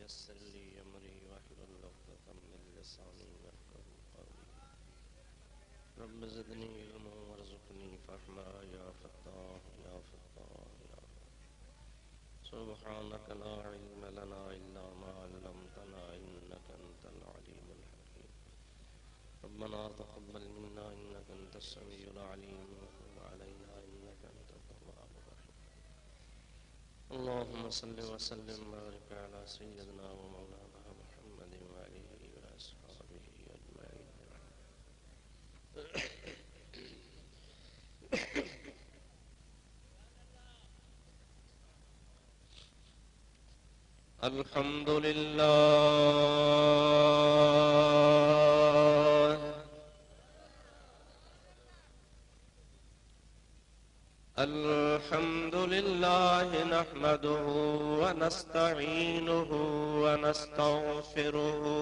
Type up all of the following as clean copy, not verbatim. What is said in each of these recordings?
यस्सिर ली अमरी वहलुल उक़दतम मिन लिसानी यफ़क़हू क़ौली। रब्बि ज़िदनी इल्मन वरज़ुक़नी फ़हमा या फ़त्ताह या फ़त्ताह या सुब्हानक ला इल्म लना इल्ला मा अल्लमतना इन्नका अंतल अलीमुल हकीम। रब्बना तक़ब्बल मिन्ना इन्नका अंतस समीउल अलीम व तुब अलैना इन्नका अंतत तव्वाबुर रहीम। अल्लाहुम्मा सल्लि व सल्लिम व बारिक अला सय्यिदिना व मौलाना मुहम्मदिन व आलिहि व अस्हाबिहि अजमईन। अल्हम्दुलिल्लाह अल्हम्दुलिल्लाह नहमदुहु व नस्तईनुहु व नस्तगफिरुहु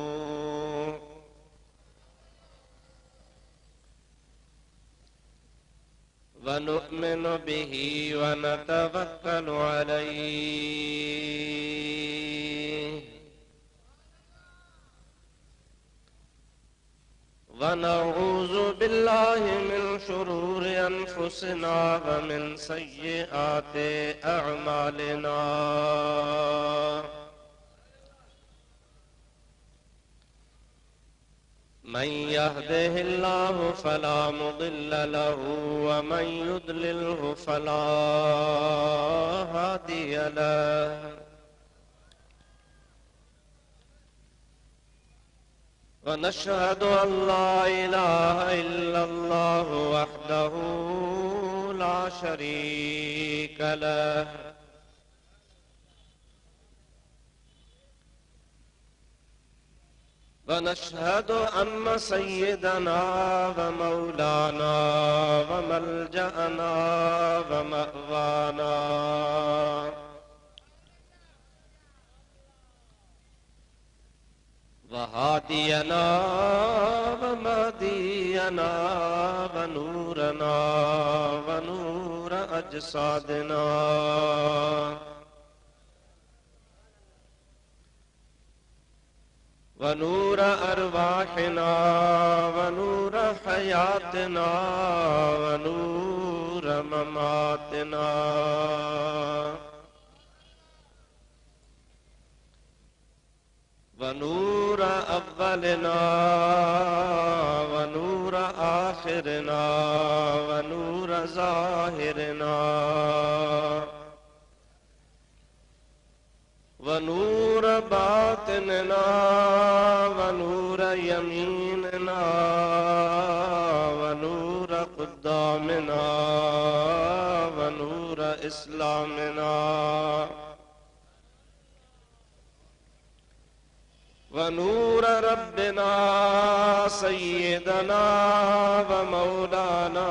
व नु'मिनु बिही व नतवक्कलु अलैहि व नऊज़ु बिल्लाहि मिन शुरूरि अनफुसिना व मिन सय्यिआति अअमालिना। मन यहदिहिल्लाहु फला मुदिल्ल लहु व मन युद्लिल्हु फला हादिय लहु। व नशहदु अन ला इलाहा इल्लल्लाहु वहदहु ला शरीक लहु व नशहदु अन्न सय्यदना व मौलाना व मल्जअना व मअवाना व हादियना व महदियना व नूरना व नूर अजसादिना व नूर अरवाहिना व नूर हयातना व नूर ममातना व नूर अव्वलना व नूर आखिरना व नूर ज़ाहिरना व नूर बातिनना व नूर यमीनना व नूर क़ुद्दामना व नूर इस्लामना व नूर रब्बिना सय्यदना व मौलाना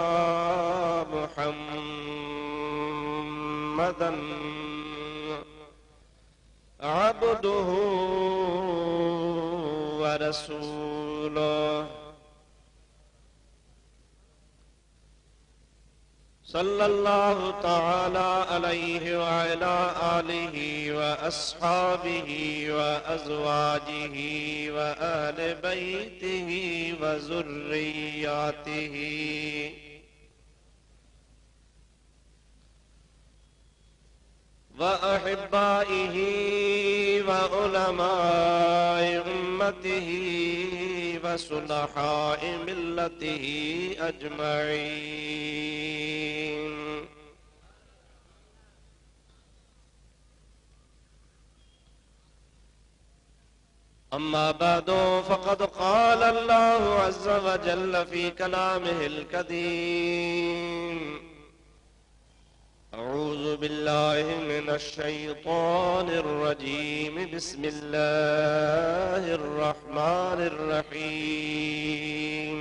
मुहम्मदन अब्दुहु व रसूलुहु सल्लल्लाहु तआला अलैहि व अला आलिहि व अस्हाबिहि व अज़वाजिहि व अहले बैतिहि व ज़ुर्रिय्यातिहि व अहिब्बाइहि व उलमाए उम्मतिहि व सुलहाए मिल्लतिहि अजमईन। अम्मा बादो फ़क़द क़ाल अल्लाहु अज़्ज़ व जल्ल फ़ी कलामिहिल कदीम। अऊज़ु बिल्लाहि मिनश शैतानिर रजीम। बिस्मिल्लाहिर रहमानिर रहीम।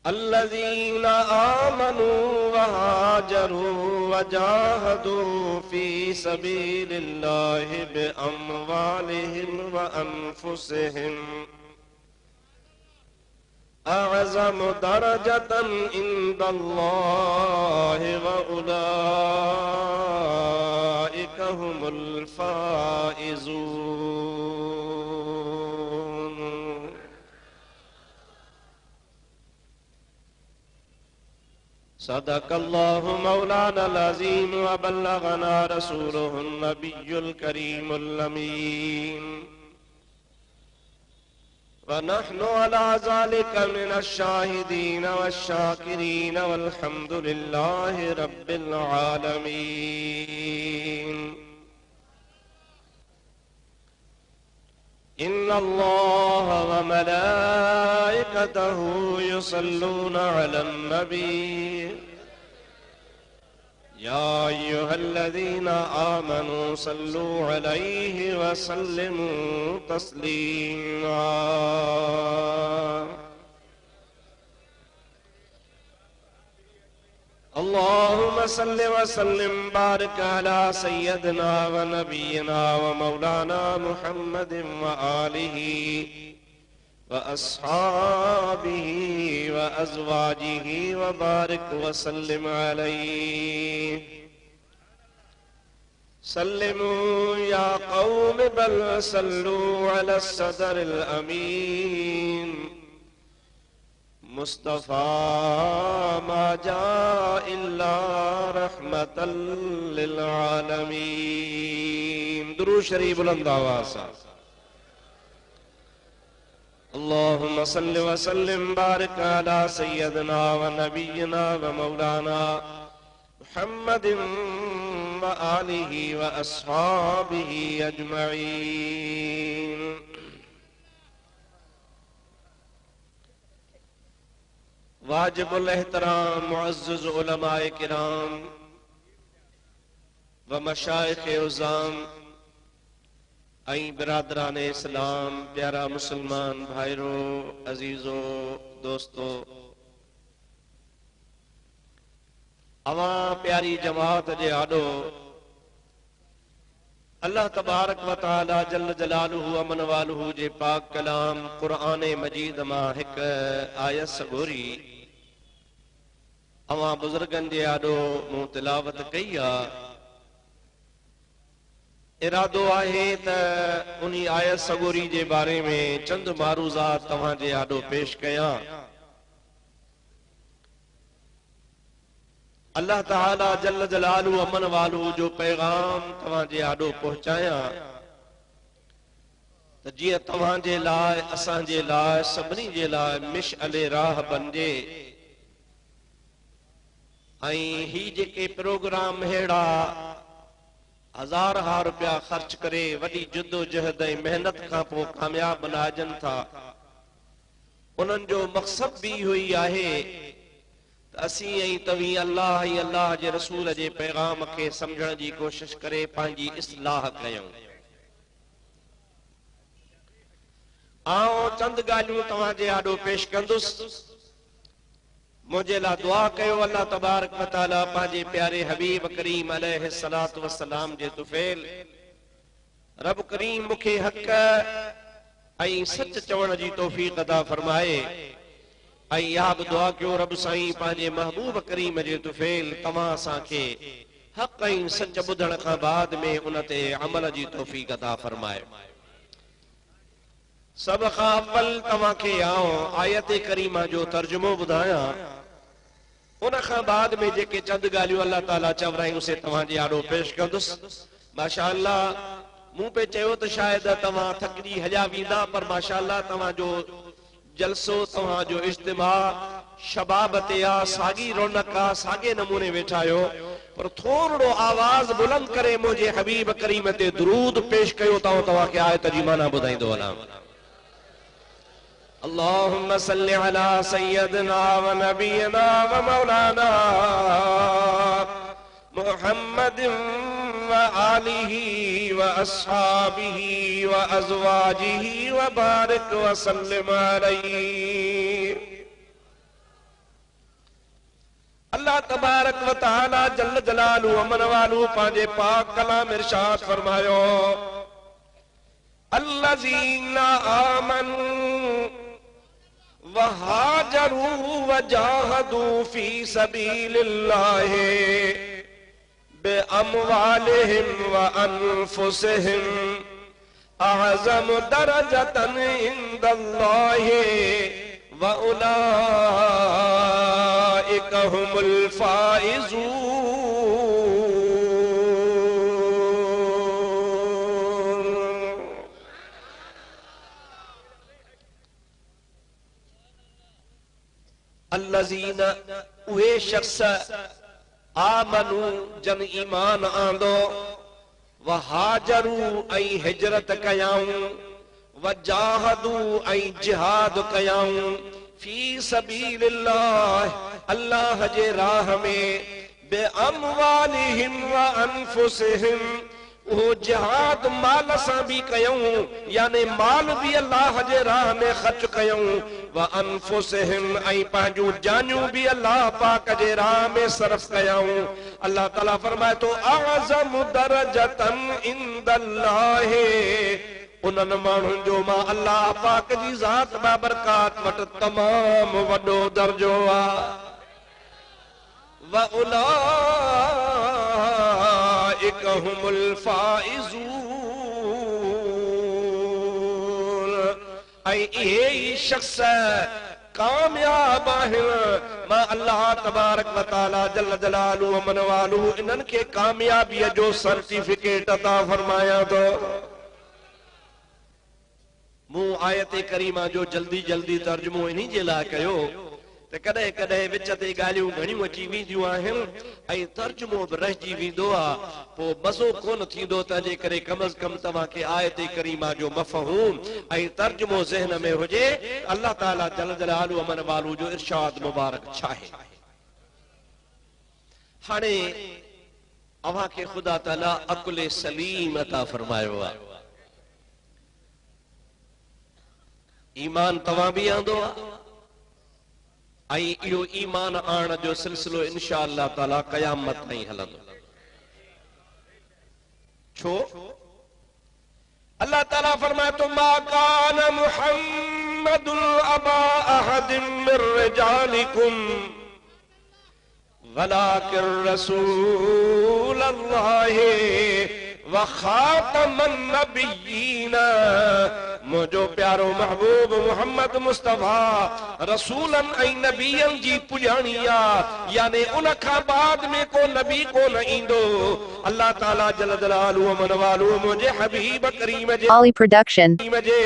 अल्लज़ीना आमनू व हाजरू व जाहदू फ़ी सबीलिल्लाहि बिअम्वालिहिम व अनफुसिहिम अअज़म दरजतन इंदल्लाहि व उलाइका हुमुल फाइज़ून। सदक़ल्लाहु मौलानल अज़ीम व बल्लगना रसूलुहुन नबियुल करीमुल अमीन व नहनु अला ज़ालिका मिनश शाहिदीन वश्शाकिरीन वल्हम्दुलिल्लाहि रब्बिल आलमीन। इन्नल्लाह व मलाइकतहु युसल्लूना अलन नबी या अय्युहल्लज़ीना आमनू सल्लू अलैहि व सल्लिमू तस्लीमा। अल्लाहुम्मा सल्लि व सल्लिम बारिक अला सय्यदिना व नबियिना व मौलाना मुहम्मदिन व आलिहि व अस्हाबिहि व अज़वाजिहि व बारिक व सल्लिम अलैहि। सल्लिमू या कौम बल सल्लू अला सदरिल अमीन मुस्तफा मा जा इल्ला रहमतल लिल आलमीन। दुरूद शरीफ बुलंद आवाज़ से। अल्लाहुम्मा सल्लि व सल्लिम बारिक अला सय्यदिना व नबियिना व मौलाना मुहम्मदिन व आलिहि व अस्हाबिहि अजमईन। वाजिबुल एहतराम मुअज़्ज़िज़ उलमाए किराम व मशाइख़े उज़्ज़ाम आई बिरादरान इस्लाम, प्यारा मुसलमान भाईरो, अजीजो, दोस्तों, अवा प्यारी जमात जे आडो अल्लाह तबारक व तआला जल्ल जलालुहु अमन वालुहु जे पाक कलाम कुरान मजीद मां हिक आयत सगोरी अवा बुजुर्गन जे आडो मूं तिलावत कई आ। इरादो आहे त उन्ही आयत सगोरी जे बारे में चंद मारूज़ात तव्हां जे आडो पेश कयां। अल्लाह ताला जल्ल जलालु अमन वालू जो पैगाम तव्हां जे आडो पहुचाया त जीअं तव्हां जे लाइ, असां जे लाइ, सभिनी जे लाइ मिशअले राह बणिजे। ऐं ही जेके प्रोग्राम हेड़ा हजार रुपया खर्च करे वॾी जिद्दोजहद ऐं मेहनत खां पोइ कामयाब बनाजनि था, उन्हनि जो मक़सद बि इहो ई आहे त असीं ऐं तव्हीं अल्लाह ऐं अल्लाह जे रसूल जे पैगाम खे सम्झण जी कोशिश करे पंहिंजी इस्लाह कयूं। आउं चंद ॻाल्हियूं तव्हां जे आॾो पेश कंदुसि। मुझे ला दुआ कयो अल्लाह तबारक व तआला पंहिंजे प्यारे हबीब करीम अलैहिस्सलातु वस्सलाम जे तुफ़ैल रब करीम मूंखे हक़ ऐं सच चवण जी तौफ़ीक़ अता फरमाए। ऐं इहा बि दुआ कयो रब साईं पंहिंजे महबूब करीम जे तुफ़ैल तव्हां असांखे हक़ ऐं सच ॿुधण खां बाद में उन ते अमल जी तौफ़ीक़ अता फरमाए। सब खां अव्वल तव्हांखे आउं आयत करीमा जो तर्जुमो ॿुधायां, उन खां बाद में जेके चंद ॻाल्हियूं अल्लाह ताला चवरायूं से तव्हां जे आॾो पेश कंदुसि। माशाअल्लाह मूं पे चयो त शायद तव्हां थकिजी हलिया वेंदा, पर माशाअल्लाह तव्हांजो जलसो, तव्हांजो इज्तिमा शबाब ते आ, साॻी रौनक आ, साॻे नमूने वेठा आहियो, पर थोरो आवाज़ बुलंद करे मुंहिंजे हबीब करीम ते दुरूद पेश कयो त तव्हांखे आयत जी माना ॿुधाईंदो वञां। अल्लाहुम्मा सल्लि अला सय्यदिना व नबियिना व मौलाना मुहम्मदिन व आलिहि व अस्हाबिहि व अज़वाजिहि व बारिक व सल्लिम अलैहि। अल्लाह तबारक व तआला जल्ल जलालु अमन वालू पंहिंजे पाक कलाम इरशाद फरमायो, अल्लज़ीना आमनू वहाजरू वजाहदू फी सबीलिल्लाहि बिअमवालिहिम व अनफुसिहिम अअज़म दरजतन इंदल्लाहि व उलाइका हुमुल फाइज़ून। अल्लज़ीना उहे शख्स आमनू जन ईमान आंदो व हाजरू ऐं हिजरत कयाऊं व जाहदू ऐं जिहाद कयाऊं फी सबीलिल्लाह अल्लाह जे राह में बिअमवालिहिम व अनफुसिहिम वो जिहाद माल सां भी कयूं यानी माल भी अल्लाह जे राह में खर्च कयूं व अनफुसिहिम ऐं पंहिंजूं जानियूं भी अल्लाह पाक जे राह में सर्फ कयूं। अल्लाह ताला फरमाए तो अअज़म दरजतन इंदल्लाहि उन्हनि माण्हुनि जो मां अल्लाह पाक जी ज़ात बाबरकात वटि तमाम वॾो दर्जो आहे। व उलाइका हुमुल फाइज़ून ऐं इहे ई शख्स कामयाब आहिनि। मां अल्लाह तबारक व तआला जल्ल जलालुहु व मन वालुहु इन्हनि खे कामयाबीअ जो सर्टिफिकेट अता फरमाया थो। मूं आयत करीमा जो जल्दी जल्दी तर्जुमो इन्ही जे लाइ कयो त कॾहिं कॾहिं विच ते ॻाल्हियूं घणियूं अची वेंदियूं आहिनि ऐं तर्जुमो बि रहिजी वेंदो आहे, पोइ मज़ो कोन थींदो। तंहिंजे करे कम अज़ कम तव्हांखे आयत करीमा जो मफ़हूम ऐं तर्जुमो ज़हन में हुजे अल्लाह ताला जल जलालु अमन वालू जो इरशाद मुबारक छा आहे। हाणे अव्हांखे ख़ुदा ताला अक़ुल सलीम अता फरमायो आहे। ईमान तव्हां बि आंदो आहे ऐं इहो ईमान आणण जो सिलसिलो इंशा अल्लाह ताला क़यामत ताईं हलंदो। छो? अल्लाह ताला फरमाए तो मा कान मुहम्मदुन अबा अहदिन मिर रिजालिकुम वलाकिन रसूलल्लाहि व खातमन नबिय्यीन। मुझो प्यारो महबूब मोहम्मद मुस्तफा रसूलन ऐं नबियन जी पुजाणी आहे, यानी उन खां बाद में को नबी को न ईंदो। अल्लाह ताला जल जलालुहु व मन वालुहु मुझे हबीब करीम जे Ollie Production जे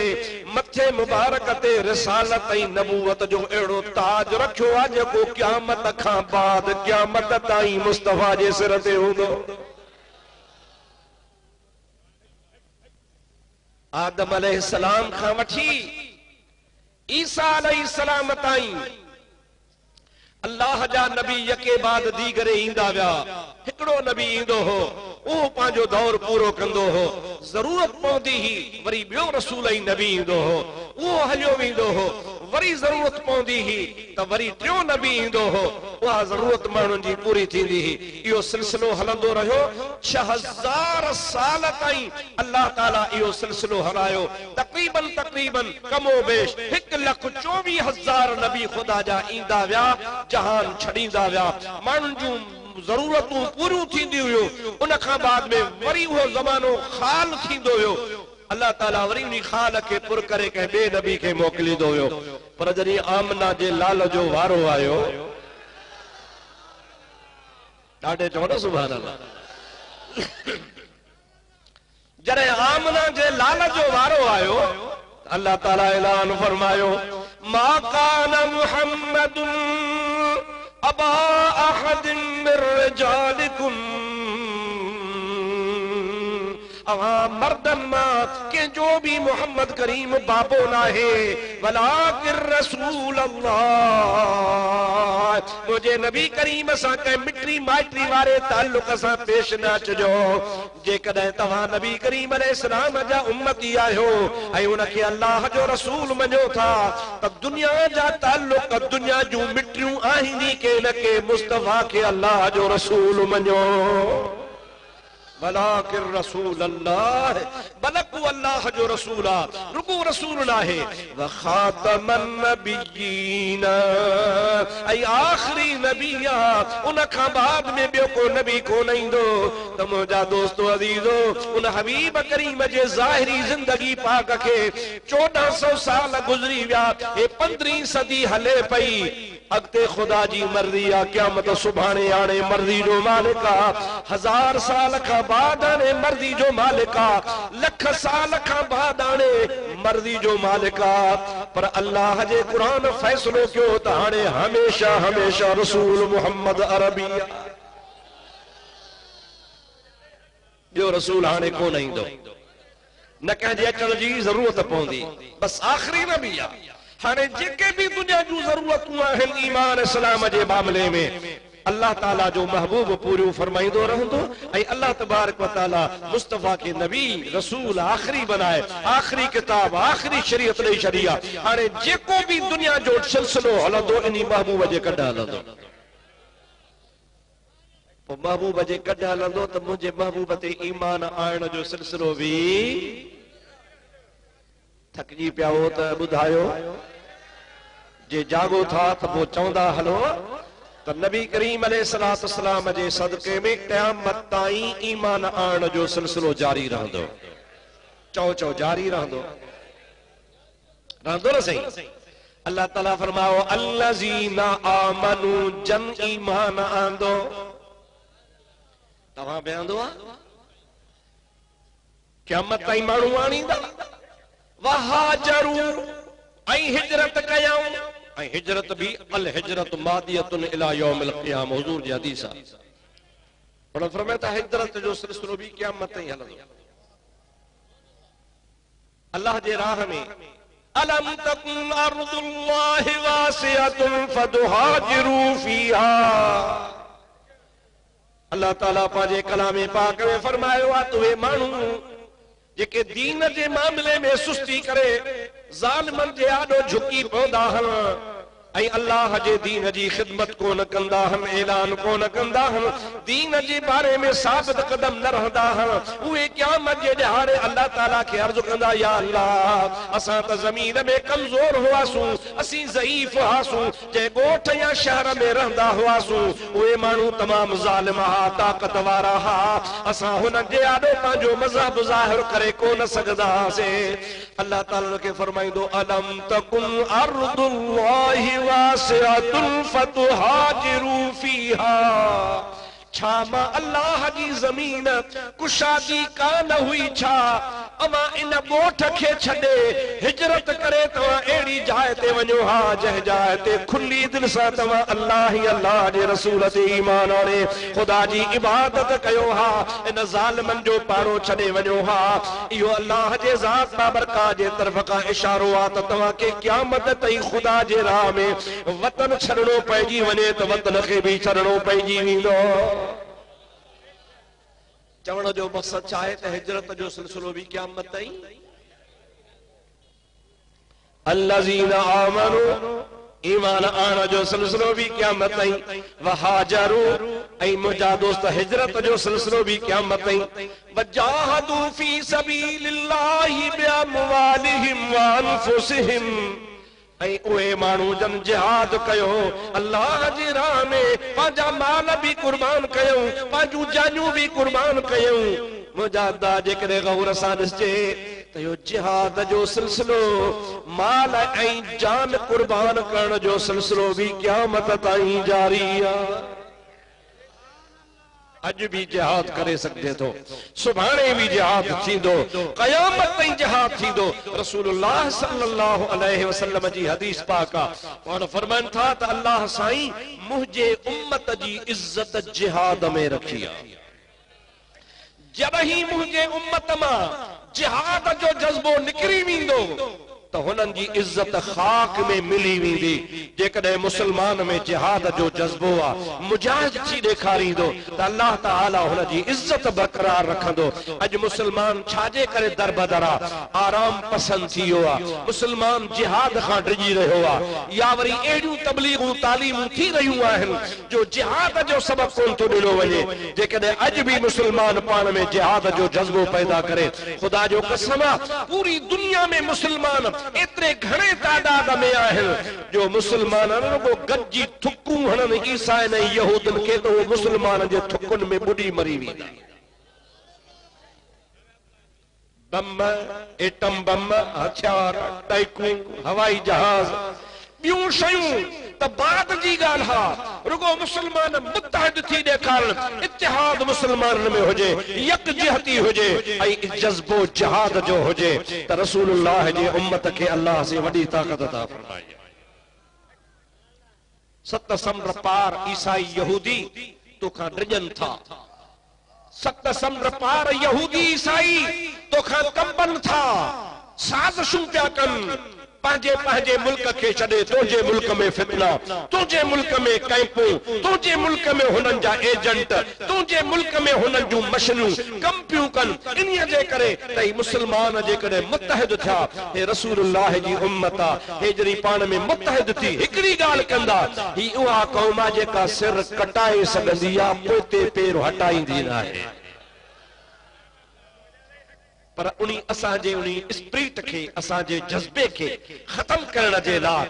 मथे मुबारक ते रिसालत ऐं नबूवत जो अहिड़ो ताज रखियो आहे जेको क़यामत खां बाद क़यामत ताईं मुस्तफा जे सिर ते हूंदो। आदम अलैहिस्सलाम खां वठी ईसा अलैहिस्सलाम ताईं अल्लाह जा नबी यके बाद दीगरे ईंदा विया। हिकिड़ो नबी ईंदो हो, उहो पंहिंजो दौर पूरो कंदो हो। ज़रूरत पवंदी ही वरी ॿियो रसूल ऐं नबी ईंदो हो, उहो हलियो वेंदो हो। वरी ज़रूरत पवंदी ही त वरी टियों नबी ईंदो हो, उहा ज़रूरत माण्हुनि जी पूरी थींदी ही। इहो सिलसिलो हलंदो रहियो 6000 साल ताईं। अल्लाह ताला इहो सिलसिलो हलायो। तक़रीबन कमो बेश 1,24,000 नबी ख़ुदा जा ईंदा विया, जहान छॾींदा विया। माण्हुनि जूं ज़रूरतूं पूरियूं थींदी हुयूं। उन खां बाद में वरी उहो ज़मानो खाल थींदो हुयो। अल्लाह ताला वरी उन खाल खे पुर करे कंहिं ॿिए नबी खे मोकिलींदो हुयो। पर जॾहिं आमना जे लाल जो वारो आयो, ॾाढे चवण सुभान अल्लाह, जॾहिं आमना जे लाल जो वारो आयो अल्लाह ताला ऐलान फरमायो मा कान मुहम्मदुन अबा अहदिन मिर रिजालिकुम। मर्दन मां कंहिंजो भी मोहम्मद करीम बाबो नाहे, वलाकिन रसूल अल्लाह। मुझे नबी करीम सां कंहिं मिटरी माइटरी वारे ताल्लुक सां पेश न अचिजो। जेकॾहिं तव्हां नबी करीम अलैहिस्सलाम जा उम्मती आहियो ऐं उनखे अल्लाह जो रसूल मञो था त दुनिया जा ताल्लुक दुनिया जूं मिटरियूं आहिनि के न के मुस्तफा के अल्लाह जो रसूल मञो। वलाकिर रसूल अल्लाह, बलकु अल्लाह जो रसूल आ, रुकू रसूल ना है। व खातमन नबिय्यीन, ऐ आखिरी नबिया, उन खां बाद में ॿियो को नबी को नहीं दो। त मुंहिंजा दोस्तो अज़ीज़ो, उन हबीब करीम जे ज़ाहिरी ज़िंदगी पाक खे 1400 साल गुज़री विया, हे 15वीं सदी हले पई। अॻिते ख़ुदा जी मर्ज़ी आ, क़यामत सुभाणे आणे मर्ज़ी जो मालिक आ। 1000 साल खां बाद आणे मर्ज़ी जो मालिक आ, 1,00,000 साल खां बाद आणे मर्ज़ी जो मालिक आ। पर अल्लाह जे क़ुरान फ़ैसिलो कयो त हाणे हमेशा हमेशा रसूल मुहम्मद अरबी आ, ॿियो रसूल हाणे कोन ईंदो, न कंहिंजे अचण जी ज़रूरत पवंदी, बस आख़िरी नबी आ। हाणे जेके भी दुनिया जूं ज़रूरतूं आहिनि ईमान इस्लाम जे मामले में, अल्लाह ताला जो महबूब पूरो फरमाइंदो रहंदो। ऐं अल्लाह तबारक व तआला मुस्तफा के नबी रसूल आखिरी बनाए, आखिरी किताब, आखिरी शरीयत ॾेई छॾी आहे। हाणे जेको भी दुनिया जो सिलसिलो हलंदो इन महबूब जे कॾ हलंदो। पोइ महबूब जे कॾ हलंदो त मुंहिंजे महबूब ते ईमान आणण जो सिलसिलो भी थकजी पिया हो त ॿुधायो, जे जागो था त पोइ चवंदा हलो त नबी करीम अलैहिस्सलाम जे सदके में क़यामत ताईं ईमान आणण जो सिलसिलो जारी रहंदो। चओ चओ जारी रहंदो, रहंदो न सही। अल्लाह ताला फरमाओ अल्लज़ीना आमनू, जन ईमान आंदो। तव्हां बि आंदो आहे, क़यामत ताईं माण्हू आणींदा। वहाजरू, ऐं हिजरत कयऊं, ऐं हिजरत भी अल हिजरत मादियतुन इला यौमिल क़ियामा, हुजूर जी हदीस आहे। पर फरमाया त हिजरत जो सिलसिलो भी क़यामत ताईं हलंदो। अल्लाह जे राह में अलम तकुन अर्दुल्लाहि वासिअतुन फतुहाजिरू फीहा, अल्लाह ताला पंहिंजे कलाम पाक में फरमायो आहे त उहे माण्हू जेके दीन जे मामले में सुस्ती करे ज़ालिमन जे आॾो झुकी पवंदा आहिनि ऐं अल्लाह जे दीन जी ख़िदमत कोन कंदा आहिनि, ऐलान कोन कंदा आहिनि, दीन जे बारे में साबित कदम न रहंदा आहिनि, उहे क़यामत जे ॾिहाड़े अल्लाह ताला खे अर्ज़ु कंदा, या अल्लाह असां त ज़मीन में कमज़ोर हुआसूं, असीं ज़ईफ़ हुआसूं, जंहिं ॻोठ या शहर में रहंदा हुआसूं उहे माण्हू तमामु ज़ालिम हा, ताक़त वारा हा, असां हुननि जे आॾो पंहिंजो मज़हब ज़ाहिर करे कोन सघंदासीं। अल्लाह ताला खे फरमाईंदो अलम तकुन अर्दुल्लाहि वासिअतुन फतुहाजिरू फीहा, छा मां अल्लाह जी ज़मीन कुशादी कान हुई छा? अमा इन ॻोठ खे छॾे हिजरत करे तव्हां अहिड़ी जाइ ते वञो हा जंहिं जाइ ते खुली दिलि सां तव्हां अल्लाह ई अल्लाह जे रसूल ते ईमान आणे ख़ुदा जी इबादत कयो हा, इन ज़ालिमनि जो पाड़ो छॾे वञो हा। इहो अल्लाह जे ज़ात बाबरकात जे तरफ़ खां इशारो आहे त तव्हांखे क़यामत ताईं ख़ुदा जे राह में वतन छॾणो पइजी वञे त वतन खे भी छॾणो पइजी वेंदो। चवण जो मक़सद छा आहे त हिजरत जो सिलसिलो भी क़यामत ताईं। अल्लज़ीना आमनू, ईमान आणण जो सिलसिलो भी क़यामत ताईं। वहाजरू, ऐं मुंहिंजा दोस्त हिजरत जो सिलसिलो भी क़यामत ताईं। वजाहदू फी सबीलिल्लाहि बिअमवालिहिम व अनफुसिहिम, ऐं उहे माण्हू जन जिहाद कयो अल्लाह जी राह में, पंहिंजा माल भी कुर्बान कयूं, पंहिंजूं जानियूं भी कुर्बान कयूं। मुंहिंजा दा जेकॾहिं गौर सां ॾिसजे त इहो जिहाद जो सिलसिलो, माल ऐं जान कुर्बान करण जो सिलसिलो भी क़यामत ताईं जारी आहे। अॼु भी जिहाद करे सघिजे थो, सुभाणे भी जिहाद थींदो, क़यामत ताईं जिहाद थींदो। रसूलुल्लाह सल्लल्लाहु अलैहि वसल्लम जी हदीस पाक आहे, पाण फरमाइनि था त अल्लाह साईं मुंहिंजे उम्मत जी इज्जत जिहाद में रखी आहे। जॾहिं मुंहिंजे उम्मत मां जिहाद जो जज़्बो निकिरी वेंदो त तो हुननि जी इज्जत खाक में मिली वेंदी जेकॾहिं मुसलमान में जिहाद जो जज्बो आहे मुजाहिद थी ॾेखारींदो त अल्लाह ताला हुन जी इज्जत बरक़रार रखंदो। अॼु मुसलमान छाजे करे दरबदर आहे? आराम पसंद थी वियो आहे, मुसलमान जिहाद खां डिॼी रहियो आहे, या वरी अहिड़ियूं तबलीगूं तालीमूं थी रहियूं आहिनि जो जिहाद जो सबब कोन थो ॾिनो वञे। जेकॾहिं अॼु बि मुसलमान पाण में जिहाद जो जज्बो पैदा करे, ख़ुदा जो कसम आहे पूरी दुनिया में मुसलमान एतिरे घणे तादाद में आहिनि जो मुसलमान रुगो गॾिजी थुकूं हणनि ईसाइन ऐं यहूदनि खे त उहो मुसलमान जे थुकुनि में ॿुॾी मरी वेंदा। बम, एटम बम, हथियार, टैंकूं, हवाई जहाज, ॿियूं शयूं त बाद जी ॻाल्हि आहे। रुगो मुसलमान मुत्तहिद थी ॾेखारण, इत्तिहाद मुसलमाननि में हुजे, यकजहती हुजे ऐं जज़्बो जिहाद जो हुजे त रसूलुल्लाह जी उम्मत खे अल्लाह से वॾी ताक़त अता फरमाई। सत समुंड पार ईसाई यहूदी तोखां डिॼनि था, सत समुंड पार यहूदी ईसाई तोखां कंबनि था, साज़िशूं पिया कनि पंहिंजे पंहिंजे मुल्क खे छॾे तुंहिंजे मुल्क में फितना, तुंहिंजे मुल्क में कैंपूं, तुंहिंजे मुल्क में हुननि जा एजेंट, तुंहिंजे मुल्क में हुननि जूं मशीनूं कम पियूं कनि। इन्हीअ जे करे त मुसलमान जेकॾहिं मुत्तहिद थिया, हे रसूलुल्लाह जी उम्मत आहे, हे जॾहिं पाण में मुत्तहिद थी हिकिड़ी ॻाल्हि कंदा, ही उहा क़ौम आहे जेका सिर कटाए सघंदी आहे, पोइ पेर हटाईंदी न आहे। पर उन्हीं असांजे उन्हीं स्पिरिट खे, असांजे जज्बे खे खत्म करण जे लाइ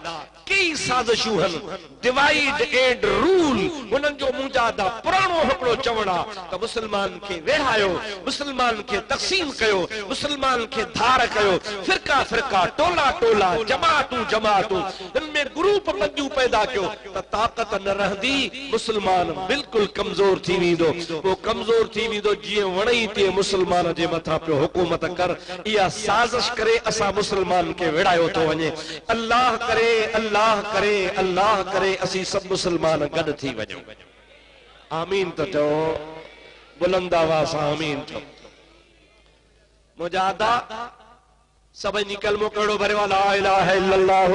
कई साज़िशूं आहिनि। डिवाइड एंड रूल हुननि जो मुंहिंजा पुराणो हिकिड़ो चवण आहे त मुसलमान खे वेढ़ायो, मुसलमान खे तक़सीम कयो, मुसलमान खे धार कयो, फिरका फिरका, टोला टोला, जमातूं जमातूं, हिन में ग्रुप बंदियूं पैदा कयो त ताक़त न रहंदी, मुसलमान बिल्कुलु कमज़ोर थी वेंदो। पोइ कमज़ोर थी वेंदो जीअं वणई तीअं मुसलमान जे मथां पियो हुकूमत कर। इहा साज़िश करे असां मुसलमान खे विढ़ायो थो वञे। अल्लाह करे, अल्लाह करे, अल्लाह करे असीं सभु मुसलमान गॾु थी वञूं। आमीन त चओ, बुलंद आवाज़ सां आमीन चओ। मुजाहिदा सभई कलमो कहिड़ो भरियो, ला इलाहा इल्लल्लाह।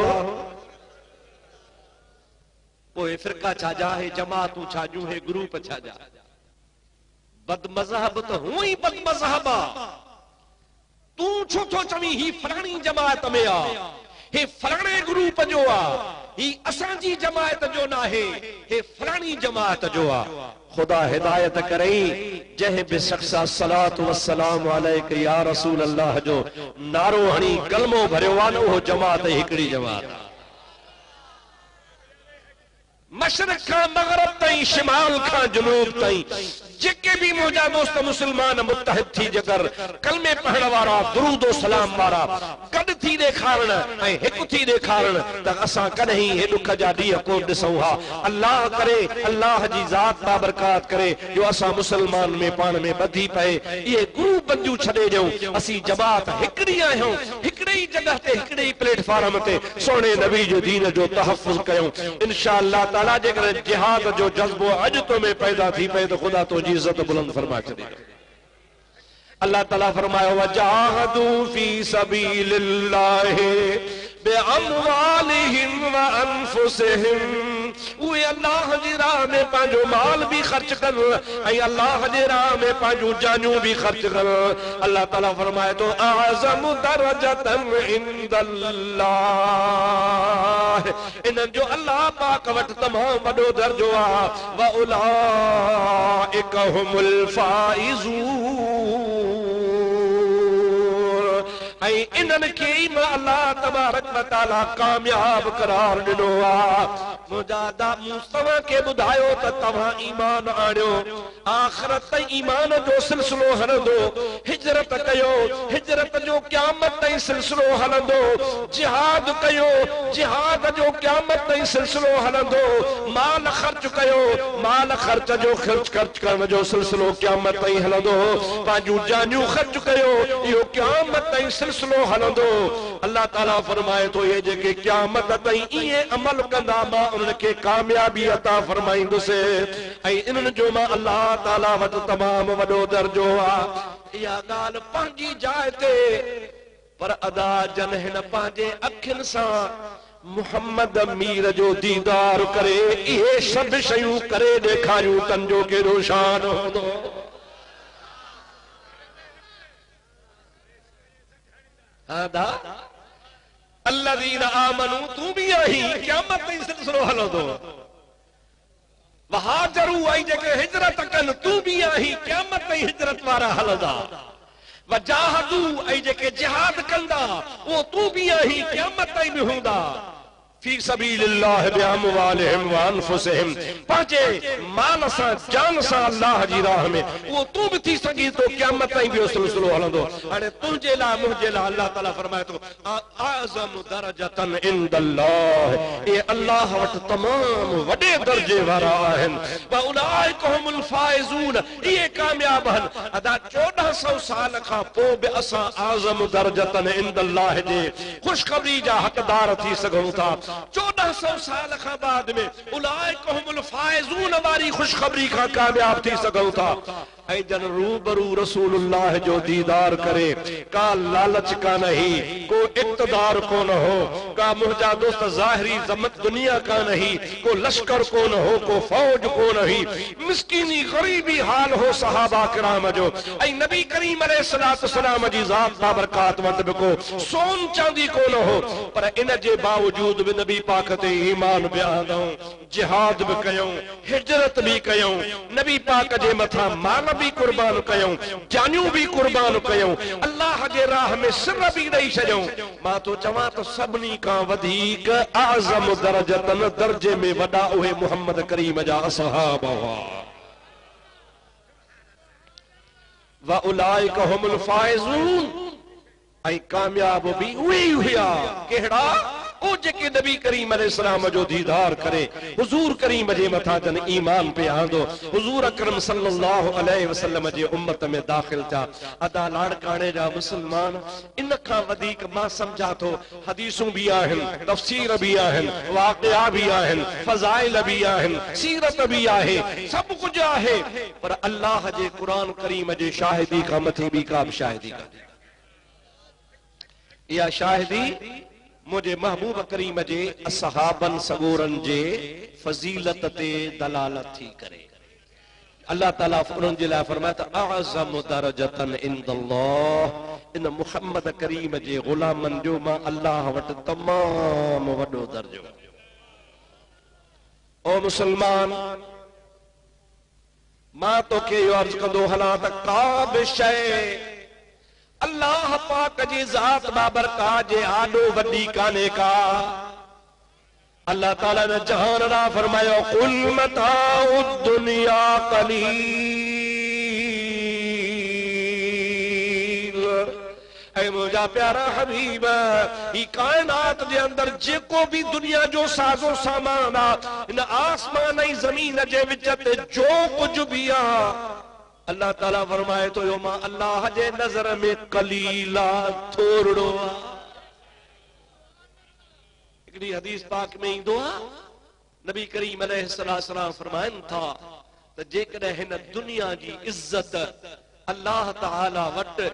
पोइ फिरका छाजा, हे जमातूं छाजूं, हे ग्रुप छाजा? बदमज़हब त हूअं ई बदमज़हब आहे। तूं छो थो चवीं ही फलाणी जमात में आ, हे फलाणे ग्रुप जो आ, ही असांजी जमात जो न आहे, हे फलाणी जमात जो आ। खुदा हिदायत करे जंहिं बि शख्स सलातु वस्सलाम अलैक या रसूल अल्लाह जो नारो हणी कलमो भरियो आहे न, उहो जमात हिकिड़ी जमात आहे। मशरक खां मगरब ताईं, शिमाल खां जुनूब ताईं जेके भी मुंहिंजा दोस्त मुसलमान मुत्तहिद थी जगर कलमे पढ़ण वारा, दुरूद ओ सलाम वारा गॾु थी ॾेखारण ऐं हिकु थी ॾेखारण त असां कॾहिं हे ॾुख जा ॾींहं कोन ॾिसूं हा। अल्लाह करे, अल्लाह जी ज़ात बाबरकात करे जो असां मुसलमान में पाण में ॿधी पए, इहे ग्रुप बंदियूं छॾे ॾियूं। असीं जमात हिकिड़ी आहियूं, हिकिड़े ई जॻह ते, हिकिड़े ई प्लेटफॉर्म ते सोने नबी जो दीन जो तहफ़्फ़ुज़ कयूं। इंशा अल्लाह ताला जेकर जिहाद जो जज्बो अॼु तो में पैदा थी पए तो खुदा तो इज्जत बुलंद फरमा छॾे। अल्लाह ताला फरमायो, वजाहदू फी सबीलिल्लाह बिअमवालिहिम व अनफुसिहिम। उहे अल्लाह जी राह में पंहिंजो माल भी खर्च कर ऐं अल्लाह जे राह में पंहिंजूं जानियूं भी खर्च कर। अल्लाह ताला फरमाए तो अअज़म दरजतन इंदल्लाह, इन जो अल्लाह पाक वटि तमामु वॾो दर्जो आहे। व उलाइक हुमुल फाइज़ून, ऐं इन्हनि खे ई अल्लाह तबारक व तआला कामयाब करार ॾिनो आहे। मुजाहिदा मूं तव्हांखे ॿुधायो त तव्हां ईमान आणियो, आख़िरत ताईं ईमान जो सिलसिलो हलंदो, हिजरत कयो, हिजरत जो क़यामत ताईं सिलसिलो हलंदो, जिहाद कयो, जिहाद जो क़यामत ताईं सिलसिलो हलंदो, माल ख़र्च कयो, माल ख़र्च जो ख़र्च करण जो सिलसिलो क़यामत ताईं हलंदो, पंहिंजूं जानियूं ख़र्च कयो, इहो क़यामत ताईं सिलसिलो हलंदो। अल्लाह ताला फरमाए तो ये जेके क़यामत ताईं इहे अमल कंदा मां उन्हनि खे कामयाबी अता फरमाईंदुसि, ऐं इन्हनि जो मां अल्लाह ताला वटि तमामु वॾो दर्जो आहे। इहा ॻाल्हि पंहिंजी जाइ ते पर अदा जन हिन पंहिंजे अखियुनि सां मुहम्मद मीर जो दीदार करे इहे सभु शयूं करे ॾेखारियूं तन जो केॾो शान हूंदो। दा अल्लज़ीना आमनू तू भी आही क़यामत ताईं सिलसिलो हलंदो। वहाजरू आई जेके हिजरत कन तू भी आही क़यामत ताईं हिजरत वारा हलंदा। वजाहदू ऐं जेके जिहाद कंदा वो तू भी आही क़यामत ताईं भी हूंदा। फी सबीलिल्लाह बिअमवालिहिम व अनफुसिहिम पंहिंजे माल सां जान सां अल्लाह जी राह में वो तू भी थी सघी तो क़यामत ताईं भी सिलसिलो हलंदो। हाणे तुंहिंजे लाइ मुंहिंजे लाइ अल्लाह ताला फरमाए थो आज़म दरजतन इंदल्लाह ये अल्लाह वटि तमामु वॾे दर्जे वारा आहिनि। व उलाइका हुमुल फाइज़ून इहे कामयाब आहिनि। अदा 1400 साल खां पोइ बि असां आज़म दर्जतन इंदल्लाह जे ख़ुशख़बरी जा हक़दार थी सघूं था। 1400 साल खां बाद में उलाइका हुमुल फाइज़ून वारी ख़ुशख़बरी खां कामयाब थी सघूं था। ऐं जन रूबरू रसूलुल्लाह जो दीदार करे का लालच का नहीं को इक़्तिदार को न हो का मुंहिंजा दोस्त ज़ाहिरी ज़मत दुनिया का नहीं को लश्कर को न हो को फौज को नहीं मिस्कीनी गरीबी हाल हो सहाबा किराम जो ऐं नबी करीम अलैहिस्सलाम जी ज़ात बाबरकात वटि बि को सोन चांदी को न हो पर इन जे बावजूद भी नबी पाक ते ईमान बि आंदऊं जिहाद भी कयूं हिजरत भी कयूं नबी पाक जे मथा माल भी कुर्बान कयूं जानियूं भी कुर्बान कयूं अल्लाह जे राह में सिर भी ॾेई छॾियूं। मां तो चवां तो सभिनी खां वधीक आज़म दर्जतन दर्जे में वॾा उहे मुहम्मद करीम जा असहाब हुआ। व उलाइका हुमुल फाइज़ून ऐं कामयाब भी उहे ई हुआ। कहिड़ा ओ जेके नबी करीम अलैहिस्सलाम जो दीदार करे हुजूर करीम जे मथा जन ईमान पे आंदो हुजूर अकरम सल्लल्लाहु अलैहि वसल्लम जे उम्मत में दाखिल था। अदा लाड़काणे जा मुसलमान इन खां वधीक मां समझा थो हदीसूं भी आहिनि तफसीर भी आहिनि वाक़िया भी आहिनि फज़ाइल भी आहिनि सीरत भी आहे सब कुछ आहे पर अल्लाह जे कुरान करीम जे शाहिदी खां मथे भी का शाहिदी कान्हे। या शाहिदी मुझे महबूब करीम जे असहाबन सगोरन जे फजीलत ते दलालत थी करे अल्लाह ताला उन्हनि जे लाइ फरमाए त अअज़म दरजतन इंदल्लाह इन मुहम्मद करीम जे गुलामन जो मां अल्लाह वटि तमामु वॾो दर्जो। ओ मुसलमान मां तोखे इहो अर्ज़ कंदो हलां त का बि शइ अल्लाह पाक जी ज़ात बाबरकात जे आॾो वॾी कान्हे का। अल्लाह ताला ने जहान रा फरमायो कुल मताउ दुनिया कलील ऐ मुंहिंजा प्यारा हबीब ही कायनात जे अंदर जेको भी दुनिया जो साज़ो सामान आ इन आसमान ऐं ज़मीन जे विच ते जो कुछ भी आ अल्लाह ताला फरमाए तो यो मां अल्लाह जे नज़र में कलीला थोड़ो। हिकिड़ी हदीस पाक में ईंदो आहे नबी करीम अलैहिस्सलाम फरमाइनि था त जेकॾहिं हिन दुनिया जी इज्जत अल्लाह ताला वटि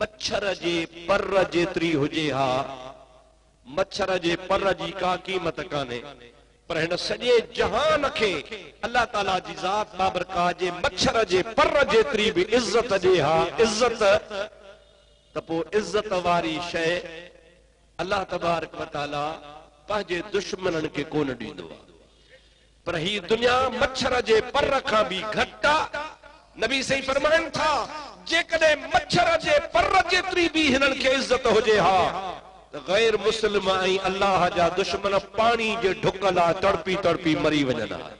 मच्छर जे पर जेतिरी हुजे हा मच्छर जे पर जी का कीमत कान्हे पर हिन सॼे जहान खे अल्लाह ताला जी ज़ात बाबरकात जे मच्छर जे पर जेतिरी भी इज्जत ॾे हा इज्जत त पोइ इज्जत वारी शइ अल्लाह तबारक व तआला पंहिंजे दुश्मननि खे कोन ॾींदो आहे पर ही दुनिया मच्छर जे पर खां भी घटि आहे। नबी सही फरमाइनि था जेकॾहिं मच्छर जे पर जेतिरी भी हिननि खे इज्जत हुजे हा गैर मुस्लिम ऐं अल्लाह जा दुश्मन पानी जे ढुक लाइ तड़पी तड़पी मरी वञनि हा।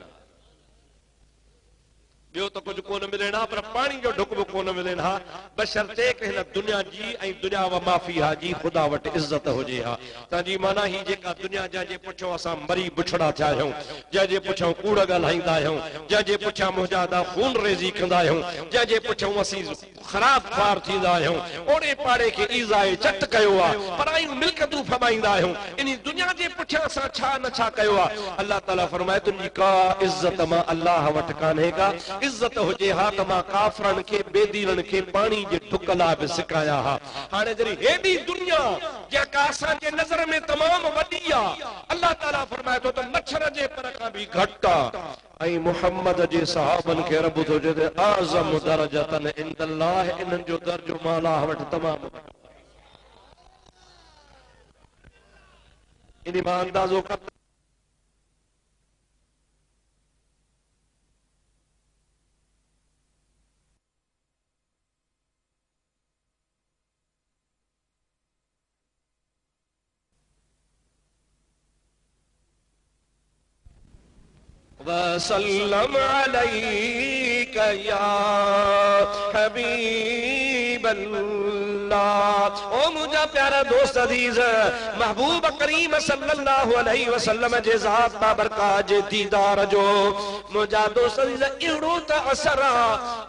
ॿियो त कुझु कोन मिलेन हा पर पानी जो ढुक बि कोन मिलेन हा बशर्ते कि हिन दुनिया जी ऐं दुनिया व माफ़िया जी ख़ुदा वटि इज़त हुजे हा। तव्हांजी माना ही जेका दुनिया जंहिंजे पुठियां असां मरी बुछड़ा थिया आहियूं जंहिंजे पुठियां कूड़ ॻाल्हाईंदा आहियूं जंहिंजे पुठियां मुंहिंजा दा खून रेज़ी कंदा आहियूं जंहिंजे पुठियां असीं ख़राब ख्वार थींदा आहियूं ओड़े पाड़े खे ईज़ाए चट कयो आहे पर आयूं मिल्कतूं फमाईंदा आहियूं इन दुनिया जे पुठियां असां छा न छा कयो आहे। अल्लाह ताला फरमाए तुंहिंजी का इज़त मां अल्लाह वटि कान्हे का इज्जत हुजे हा त मां काफरन के बेदीनन के पानी जे ढुकला बि सिखाया हा। हाणे जरी हेडी दुनिया जेका असां जे नज़र में तमाम वॾी आहे, अल्लाह ताला फरमाए थो त मच्छर जे पर खां बि घटि आहे। ऐं मुहम्मद जे सहाबन खे रब थो चए त आज़म दरजतन इंदल्लाह, इन्हनि जो दर्जो मां अल्लाह वटि तमामु इन मां अंदाज़ो कर। वसल्लम अलैका या हबीबल्लाह। ओ मुझा प्यारा दोस्त अजीज, महबूब करीम सल्लल्लाहु अलैहि वसल्लम जे ज़ात बाबरकात जे दीदार जो मुझा दोस्त अजीज एड़ो त असर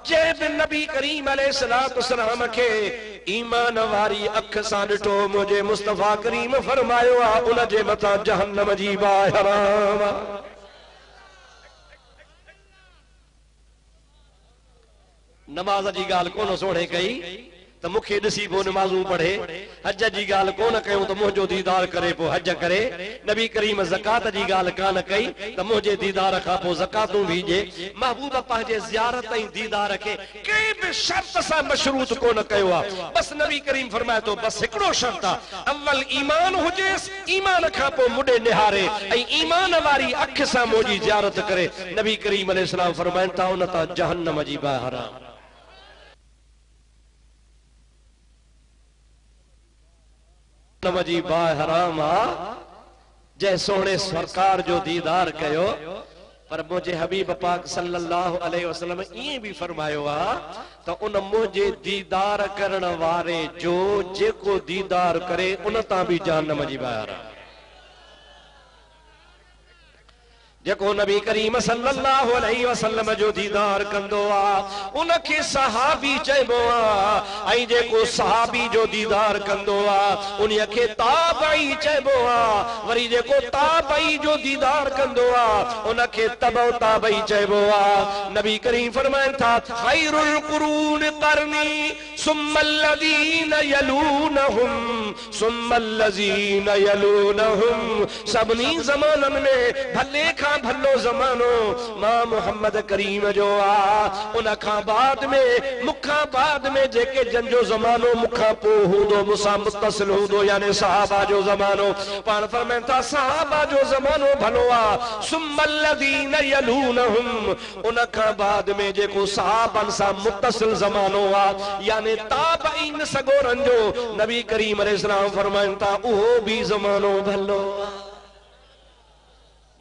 जे बि नबी करीम अलैहिस्सलातु वस्सलाम के ईमान वारी अख सां ॾिठो, मुझे मुस्तफा करीम फरमायो आ उन जे मथां जहन्नम जी बाहि हराम। नमाज जी गाल कोन सोणे कई त मूंखे ॾिसी पोइ नमाज़ूं पढ़े, हज जी गाल कोन कयूं त मुंहिंजो दीदार करे पोइ हज करे, नबी करीम ज़कात जी गाल कान कई त मुंहिंजे दीदार खां पोइ ज़कातूं बि ॾिए। महबूब पंहिंजे ज़ियारत ऐं दीदार खे कंहिं बि शर्त सां मशरूत कोन कयो आहे। बसि नबी करीम फरमाए थो बसि हिकिड़ो शर्त आहे, अव्वल ईमान हुजेसि, ईमान खां पोइ मुॾे निहारे ऐं ईमान वारी अख सां मुंहिंजी ज़ियारत करे। नबी करीम अलैहिस्सलाम फरमाइनि था उन तां जहन्नम जी बाहि हराम। जहन्नम जी बाहि हराम आहे जंहिं सोणे सरकार जो दीदार कयो। पर मुंहिंजे हबीब पाक सल्लल्लाहु अलैहि वसल्लम ईअं बि फरमायो आहे त उन मुंहिंजे दीदार करण वारे जो जेको दीदार करे उन तां बि जहन्नम जी बाहि हराम। जेको नबी करीम सल्लल्लाहु अलैहि वसल्लम जो दीदार कंदो आहे उनखे सहाबी चइबो आहे, ऐं जेको सहाबी जो दीदार कंदो आहे उनखे ताबई चइबो आहे, वरी जेको ताबई जो दीदार कंदो आहे उनखे तबउ ताबई चइबो आहे। नबी करीम फरमाइनि था खैरुल कुरून करनी सुम्मल लज़ीन यलूनहुम सुम्मल लज़ीन यलूनहुम। सभिनी ज़माननि में भले खां भलो ज़मानो मां मोहम्मद करीम जो आ। उन खां बाद में मुखां बाद में जेके जंजो ज़मानो मुखां पोइ हूंदो मूंसां मुत्तसिल हूंदो यानी सहाबा जो ज़मानो। पाण फरमाइनि था सहाबा जो ज़मानो भलो आहे। सुम्मल लज़ीन यलूनहुम, उन खां बाद में जेको सहाबनि सां मुत्तसिल ज़मानो आहे यानी ताबईन सगोरनि जो। नबी करीम अलैहिस्सलाम फरमाइनि था उहो बि ज़मानो भलो आहे।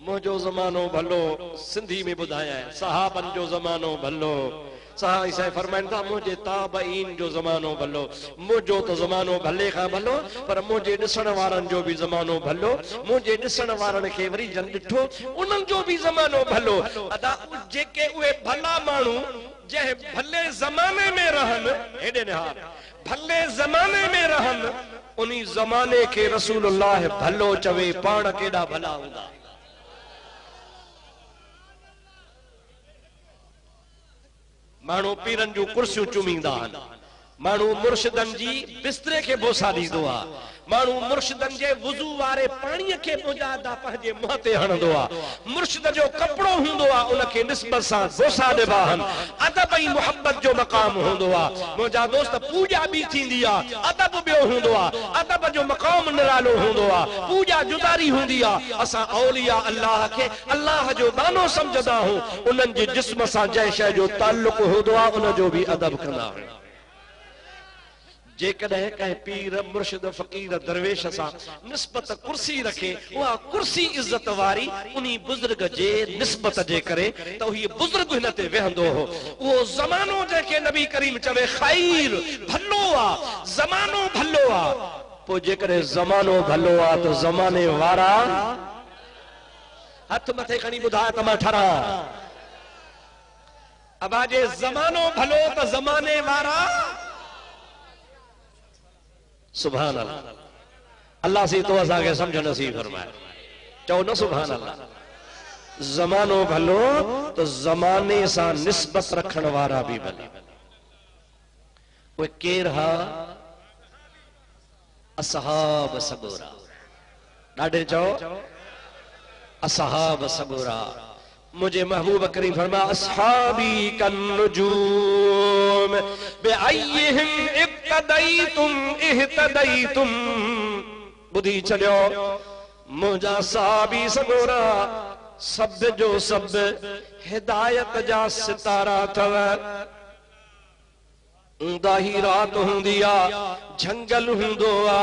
मुंहिंजो ज़मानो भलो सिंधी में ॿुधाया आहे, सहाबनि जो ज़मानो भलो। साईं फरमाइनि था मुंहिंजे ताबईन जो ज़मानो भलो। मुंहिंजो त ज़मानो भले खां भलो, पर मुंहिंजे ॾिसण वारनि जो बि ज़मानो भलो। मुंहिंजे ॾिसण वारनि खे वरी जन ॾिठो उन्हनि जो बि ज़मानो भलो। अदा जेके उहे भला माण्हू जंहिं भले ज़माने में रहनि, हेॾे निहार भले ज़माने में रहनि, उन ज़माने खे रसूलुल्लाह भलो चवे, पाण केॾा भला हूंदा। माण्हू पीरनि जूं कुर्सियूं चुमींदा आहिनि, माण्हू मुर्शिदनि जी बिस्तरे खे बोसा ॾींदो आहे, माण्हू मुर्शिदनि जे वुज़ू वारे पाणीअ खे मुजादा पंहिंजे मुंहं ते हणंदो आहे। मुर्शिद जो कपिड़ो हूंदो आहे उनखे निस्बत सां बोसा ॾिबा आहिनि। अदब ऐं मुहबत जो मक़ाम हूंदो आहे। मुंहिंजा दोस्त पूॼा बि थींदी आहे, अदब ॿियो हूंदो आहे, अदब जो मक़ाम निरालो हूंदो आहे, पूॼा जुदारी हूंदी आहे। असां औलिया अल्लाह खे अल्लाह जो बानो सम्झंदा आहियूं, उन्हनि जे जिस्म सां जंहिं शइ जो ताल्लुक हूंदो आहे उनजो बि अदब कंदा आहियूं। जेकॾहिं कंहिं पीर मुर्शिद फ़कीर दरवेश सां निस्बत कुर्सी रखे, उहा कुर्सी इज़त वारी उन्ही बुज़ुर्ग जे निस्बत जे करे त उही बुज़ुर्ग हिन ते वेहंदो हो। उहो ज़मानो जंहिंखे नबी करीम चवे ख़ैर भलो आहे, ज़मानो भलो आहे। पोइ जेकॾहिं ज़मानो भलो आहे त ज़माने वारा हथ मथे खणी ॿुधाए त मां ठरा। अबा जे ज़मानो भलो त ज़माने वारा सुभान अल्लाह। अल्लाह से तो असांखे सम्झ नसीब फरमाए। चओ न सुभान अल्लाह। ज़मानो भलो तो ज़माने सां निस्बत रखण वारा भी भले। उहे केर हा? असहाब सगोरा। ॾाढे चओ असहाब सगोरा। मुझे महबूब करीम फरमा अस्हाबी कन नुजूम बिअय्यिहिम इक्तदैतुम इहतदैतुम। बुधी छॾियो मुंहिंजा सहाबी सगोरा सब जो सब हिदायत जा सितारा अथव। ऊंदाही रात हूंदी आ, झंगल हूंदो आ,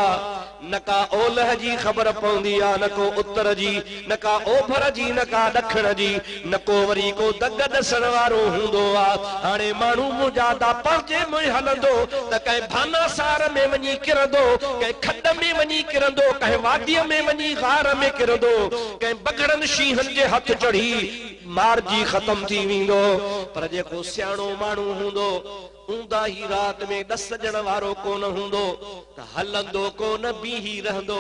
न का ओलह जी ख़बर पवंदी आ, न को उत्तर जी, न का ओभर जी, न का ॾखण जी, न को वरी को दग ॾसण वारो हूंदो आ। हाणे माण्हू मुंहिंजा दा पंहिंजे में हलंदो त कंहिं भानासार में वञी किरंदो, कंहिं खॾ में वञी किरंदो, कंहिं वादीअ में वञी गार में किरंदो, कंहिं बगड़नि शींहनि जे हथ चढ़ी मारजी ख़त्म थी वेंदो। पर जेको सियाणो माण्हू हूंदो ऊंदाही रात में ॾस ॾियण वारो कोन हूंदो त हलंदो कोन, बीही रहंदो,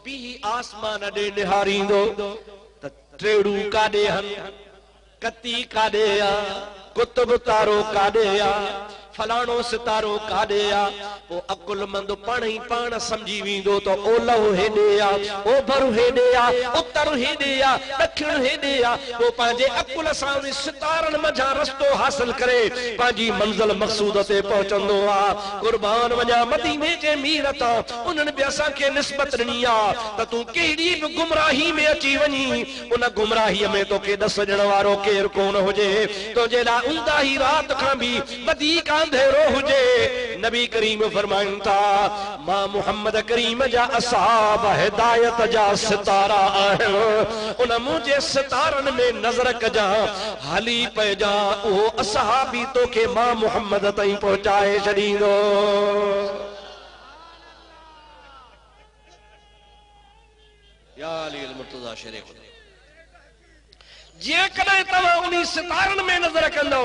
बीही आसमान ॾे निहारींदो त टेड़ू काॾे हन, कती काॾे आ, कुतुब तारो काॾे आ, फलाणो सितारो काॾे आ। पोइ अकुलमंद पाण ई पाण समझी वेंदो त ओलह हेॾे आ, ओभर हेॾे आ, उत्तर हेॾे आ, ॾखिण हेॾे आ। पोइ पंहिंजे अकुल सां सितारनि मंझां रस्तो हासिल करे पंहिंजी मंज़िल मक़सूद ते पहुचंदो आ। कुर्बान वञा मदीने जे मीर तां, उन्हनि बि असांखे निस्बत ॾिनी आ त तूं कहिड़ी बि गुमराही में अची वञी, उन गुमराहीअ में तोखे ॾस ॾियण वारो केरु कोन हुजे। तुंहिंजे लाइ ऊंदाही रात खां बि वधीक अंधेरो हुजे। नबी करीम फरमाइनि था मां मुहम्मद करीम जा असहाब हिदायत जा सितारा आहिनि। उन मुंहिंजे सितारनि में नज़र कजां, हली पइजां, उहो असहाबी तोखे मां मुहम्मद ताईं पहुचाए छॾींदो। या अली मुर्तज़ा शेरे खुदा, जेकॾहिं तव्हां उन सितारनि में नज़र कंदो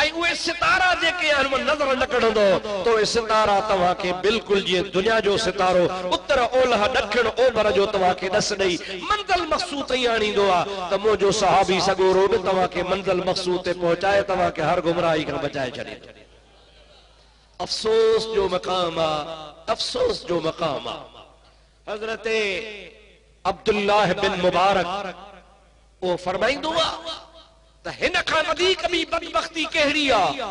ऐं उहे सितारा जेके आहिनि नज़र न कढंदो त उहे सितारा तव्हांखे बिल्कुलु जीअं दुनिया जो सितारो उत्तर ओलह ॾखिण ओभर जो तव्हांखे ॾस ॾेई मंज़िल मक़सूद ताईं आणींदो आहे त मुंहिंजो सहाबी सॻोरो बि तव्हांखे मंज़िल मक़सूद ते पहुचाए, तव्हांखे हर गुमराही खां बचाए छॾे। अफ़सोस जो मक़ाम आहे, अफ़सोस जो मक़ाम आहे। हज़रत अब्दुल्लाह बिन मुबारक वो फरमाइंदो आहे त हिन खां वधीक बि बदबख्ती कहिड़ी आहे।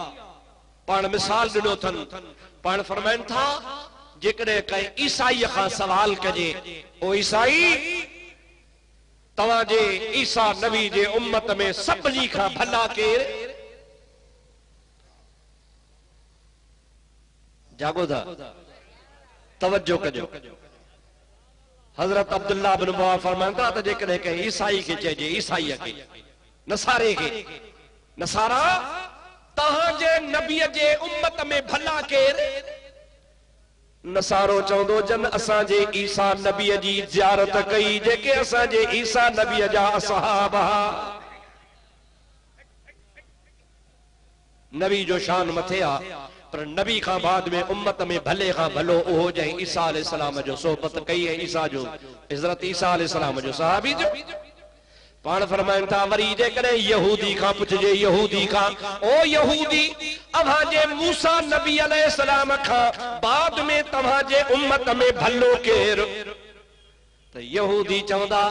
पाण मिसाल ॾिनो अथनि, पाण फरमाइनि था जेकॾहिं कंहिं ईसाईअ खां सवाल कजे, ओ ईसाई तव्हांजे ईसा नबी जे उम्मत में सभिनी खां भला केरु? जागो था, तवज्जो कजो। हजरत अब्दुल्लाह बिन मुबारक फरमाइनि था त जेकॾहिं कंहिं ईसाई खे चइजे, ईसाईअ खे, नसारे खे, नसारा तव्हांजे नबीअ जे उम्मत में भला केरु? नसारो चवंदो जन असांजे ईसा नबीअ जी ज़ियारत कई, जेके असांजे ईसा नबीअ जा असहाब हुआ। नबी जो शान मथे आहे, पर नबी खां बाद में उम्मत में भले खां भलो उहो जंहिं ईसा अलैहिस्सलाम जो सोबत कई है, ईसा जो हज़रत ईसा अलैहिस्सलाम जो सहाबी जो। पाण फरमाइनि था वरी जेकॾहिं यहूदी खां पुछजे, यहूदी खां, ओ यहूदी अव्हांजे मूसा नबी अलैहिस्सलाम खां बाद में तव्हांजे उम्मत में भलो केरु? त यहूदी चवंदा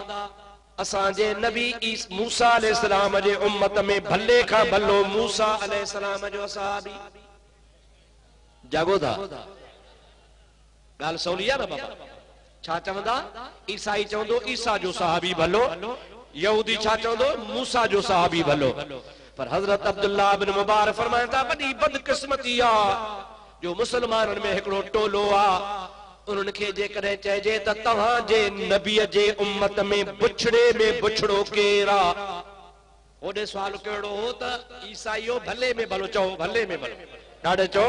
असांजे नबी मूसा अलैहिस्सलाम जे उम्मत में भले खां भलो मूसा अलैहिस्सलाम जो सहाबी। जागो था, ॻाल्हि सवली आहे न बाबा? छा चवंदा? ईसाई चवंदो ईसा जो सहाबी भलो, यहूदी छा चवंदो? मूसा जो सहाबी भलो। पर हजरत अब्दुल्लाह बिन मुबारक फरमाइनि था वॾी बदकिस्मती आहे जो मुसलमाननि में हिकिड़ो टोलो आहे, उन्हनि खे जेकॾहिं चइजे त तव्हांजे नबीअ जे उम्मत में बुछड़े में बुछड़ो केरु आहे? होॾे सुवाल कहिड़ो हो त ईसाईयो भले में भलो, चओ भले में भलो, ॾाढे चओ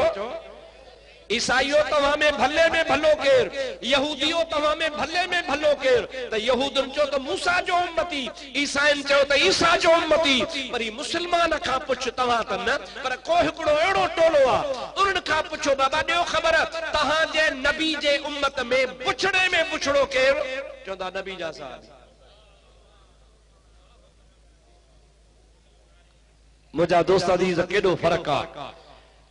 ईसाईयो तव्हां में भले में भलो केरु? यहूदियो तव्हां में भले में भलो केरु? त यहूदनि चयो त मूसा जो उम्मती, ईसाईनि चयो त ईसा जो उम्मती। वरी मुस्लमान खां पुछ, तव्हां त न, पर को हिकिड़ो अहिड़ो टोलो आहे, उन्हनि खां पुछो बाबा ॾियो ख़बर तव्हांजे नबी जे उम्मत में बुछड़े में बुछड़ो केरु? चवंदा नबी जा सहाबी। मुझा दोस्त अजीज केॾो फर्क़ु आहे।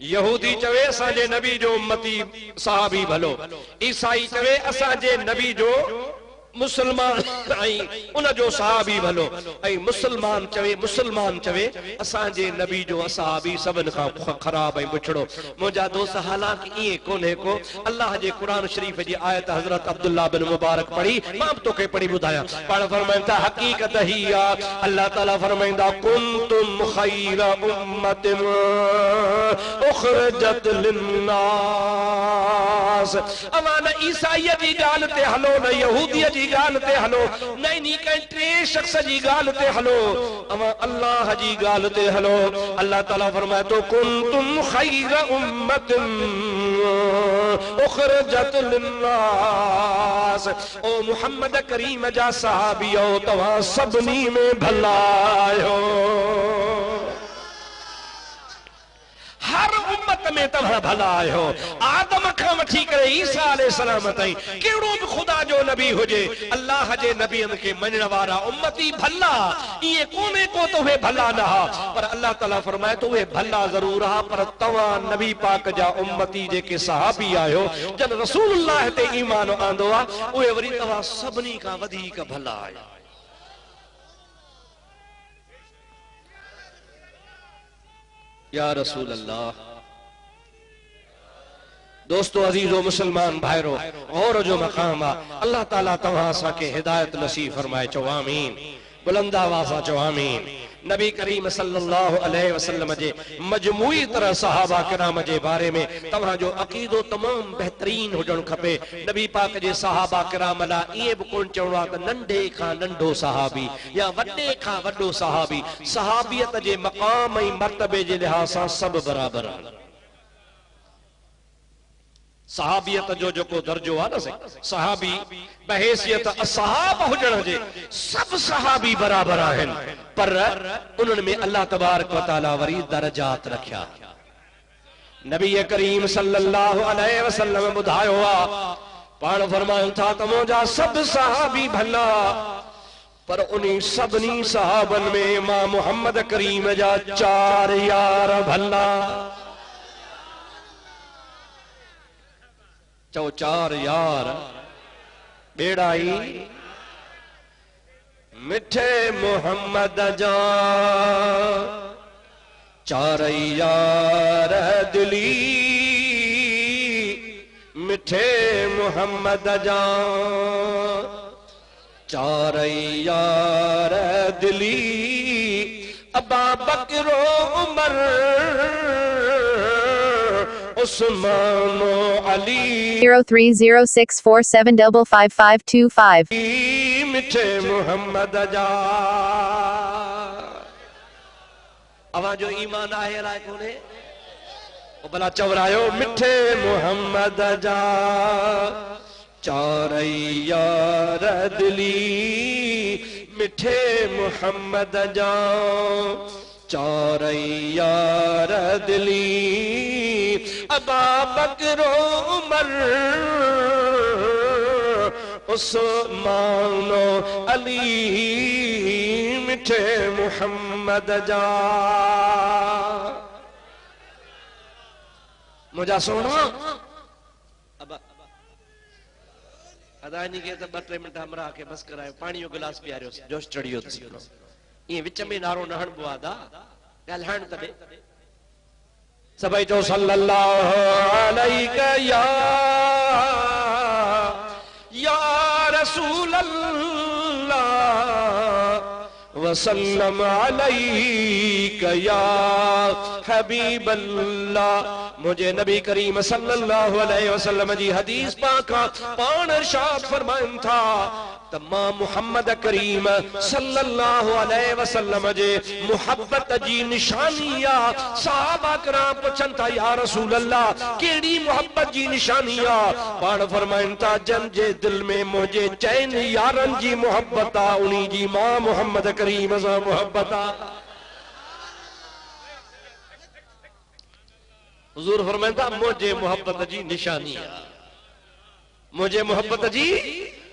यहूदी चवे असांजे नबी जो उम्मती सहाबी भलो, ईसाई चवे असांजे नबी जो मुसलमान उन जो सहाबी भलो, मुसलमान चवे असांजे नबी जो असहाबी सभिनि खां ख़राब ऐं बुछड़ो। मुंहिंजा दोस्त हालांकि इएं कोन्हे को, अल्लाह जे क़ुरान शरीफ़ जी आयत हज़रत अब्दुल्लाह बिन मुबारक पढ़ी, मां बि तोखे पढ़ी ॿुधायां। पाण फरमाइनि था हक़ीक़त ही आहे, अल्लाह ताला फरमाईंदा कुंतुम ख़ैर उम्मतिन उख़रिजत लिन्नास। अवां न ईसाईअ जी ॻाल्हि ते हलो, न यहूदीअ जी गाल ते हलो, नहीं नी कहीं टे शख्स जी गाल ते हलो, अमा अल्लाह जी गाल ते हलो। अल्लाह ताला फरमाए तो कुंतुम खैर उम्मतिन उखरजत लिन्नास। ओ मुहम्मद करीम जा सहाबियो तवा सबनी में भलायो, हर उम्मत में तव्हां भला आहियो। आदम खां वठी करे ईसा अलैहिस्सलाम ताईं कहिड़ो बि ख़ुदा जो नबी हुजे, अल्लाह जे नबियनि खे मञण वारा उम्मती भला, इएं कोन्हे को त उहे भला न हा, पर अल्लाह ताला फरमाए तो उहे भला ज़रूर हा, पर तव्हां नबी पाक जा उम्मती जेके सहाबी आहियो, जन रसूलुल्लाह ते ईमान आंदो आहे, उहे वरी तव्हां सभिनी खां वधीक भला आहियो। या रसूल अल्लाह। दोस्तों अजीजो मुसलमान भाइरो, गौर जो मकाम आहे। अल्लाह ताला तव्हां असांखे हिदायत नसीब फरमाए, चओ आमीन। बुलंद आवाज़ सां चओ आमीन। नबी करीम सल्लल्लाहु अलैहि वसल्लम जे मजमूई तरह सहाबा किराम जे बारे में तव्हां जो अक़ीदो तमाम बेहतरीन हुजणु खपे। नबी पाक जे सहाबा किराम ला इए भी कोन चवणो आहे त नंढे खां नंढो सहाबी या वॾे खां वॾो सहाबी, सहाबियत जे मक़ाम ऐं मर्तबे जे लिहाज़ सां सभु बराबरि आहिनि। सहाबियत जो जो दर्जो आहे न, सहाबी बहैसियत असहाब हुजण जे सब सहाबी बराबर आहिनि, पर उन्हनि में अल्लाह तबारक व तआला वरी दर्जात रखिया। नबी करीम सल्लल्लाहु अलैहि वसल्लम ॿुधायो आहे, पाण फरमायूं था त मुंहिंजा सब सहाबी भला, पर उन्हीं सभिनी सहाबनि में मां मोहम्मद करीम जा 4 यार भला। चओ 4 यार। बेड़ाई मिठे मोहम्मद जा 4 यार दिली, मिठे मोहम्मद जा 4 यार दिली, अबा बकरो उमर उस्मानो अली। 030647555525। मिठे मोहम्मद जा। अवां जो ईमान आहे अलाए कोन्हे, भला चवरायो मिठे मोहम्मद जा 4 यार दिली, मिठे मोहम्मद जा 4 यार दिली, अबा बकरो उमर उस्मानो अली, मिठे मोहम्मद जा। मुझा सोना अब अदानी के तो 2-3 मिनट हमरा के बस करायो, पानी जो गिलास पियारियो, जोश चढ़ियो थी। ये विच में नारो न हणबो आ दा, ॻाल्हाइण त ॾे। सभई चओ सल्लल्लाहु अलैका या रसूल अल्लाह वसल्लम अलैका या हबीब अल्लाह। मुझे नबी करीम सल्लल्लाहु अलैहि वसल्लम जी हदीस पाक पाण इरशाद फरमाइन था त मां मुहम्मद करीम सल्लल्लाहु अलैहि वसल्लम जे मुहब्बत जी निशानी आ। सहाबा किराम पुछन था या रसूल अल्लाह केड़ी मुहब्बत जी निशानी आ? पाण फरमाइन था जन जे दिल में मुझे चैन यारन जी मुहब्बत आ, उन्हीं जी मां मुहम्मद करीम सां मुहब्बत आ। हुजूर फरमाइन था मुझे मुहब्बत जी निशानी आ। मुझे मोहब्बत जी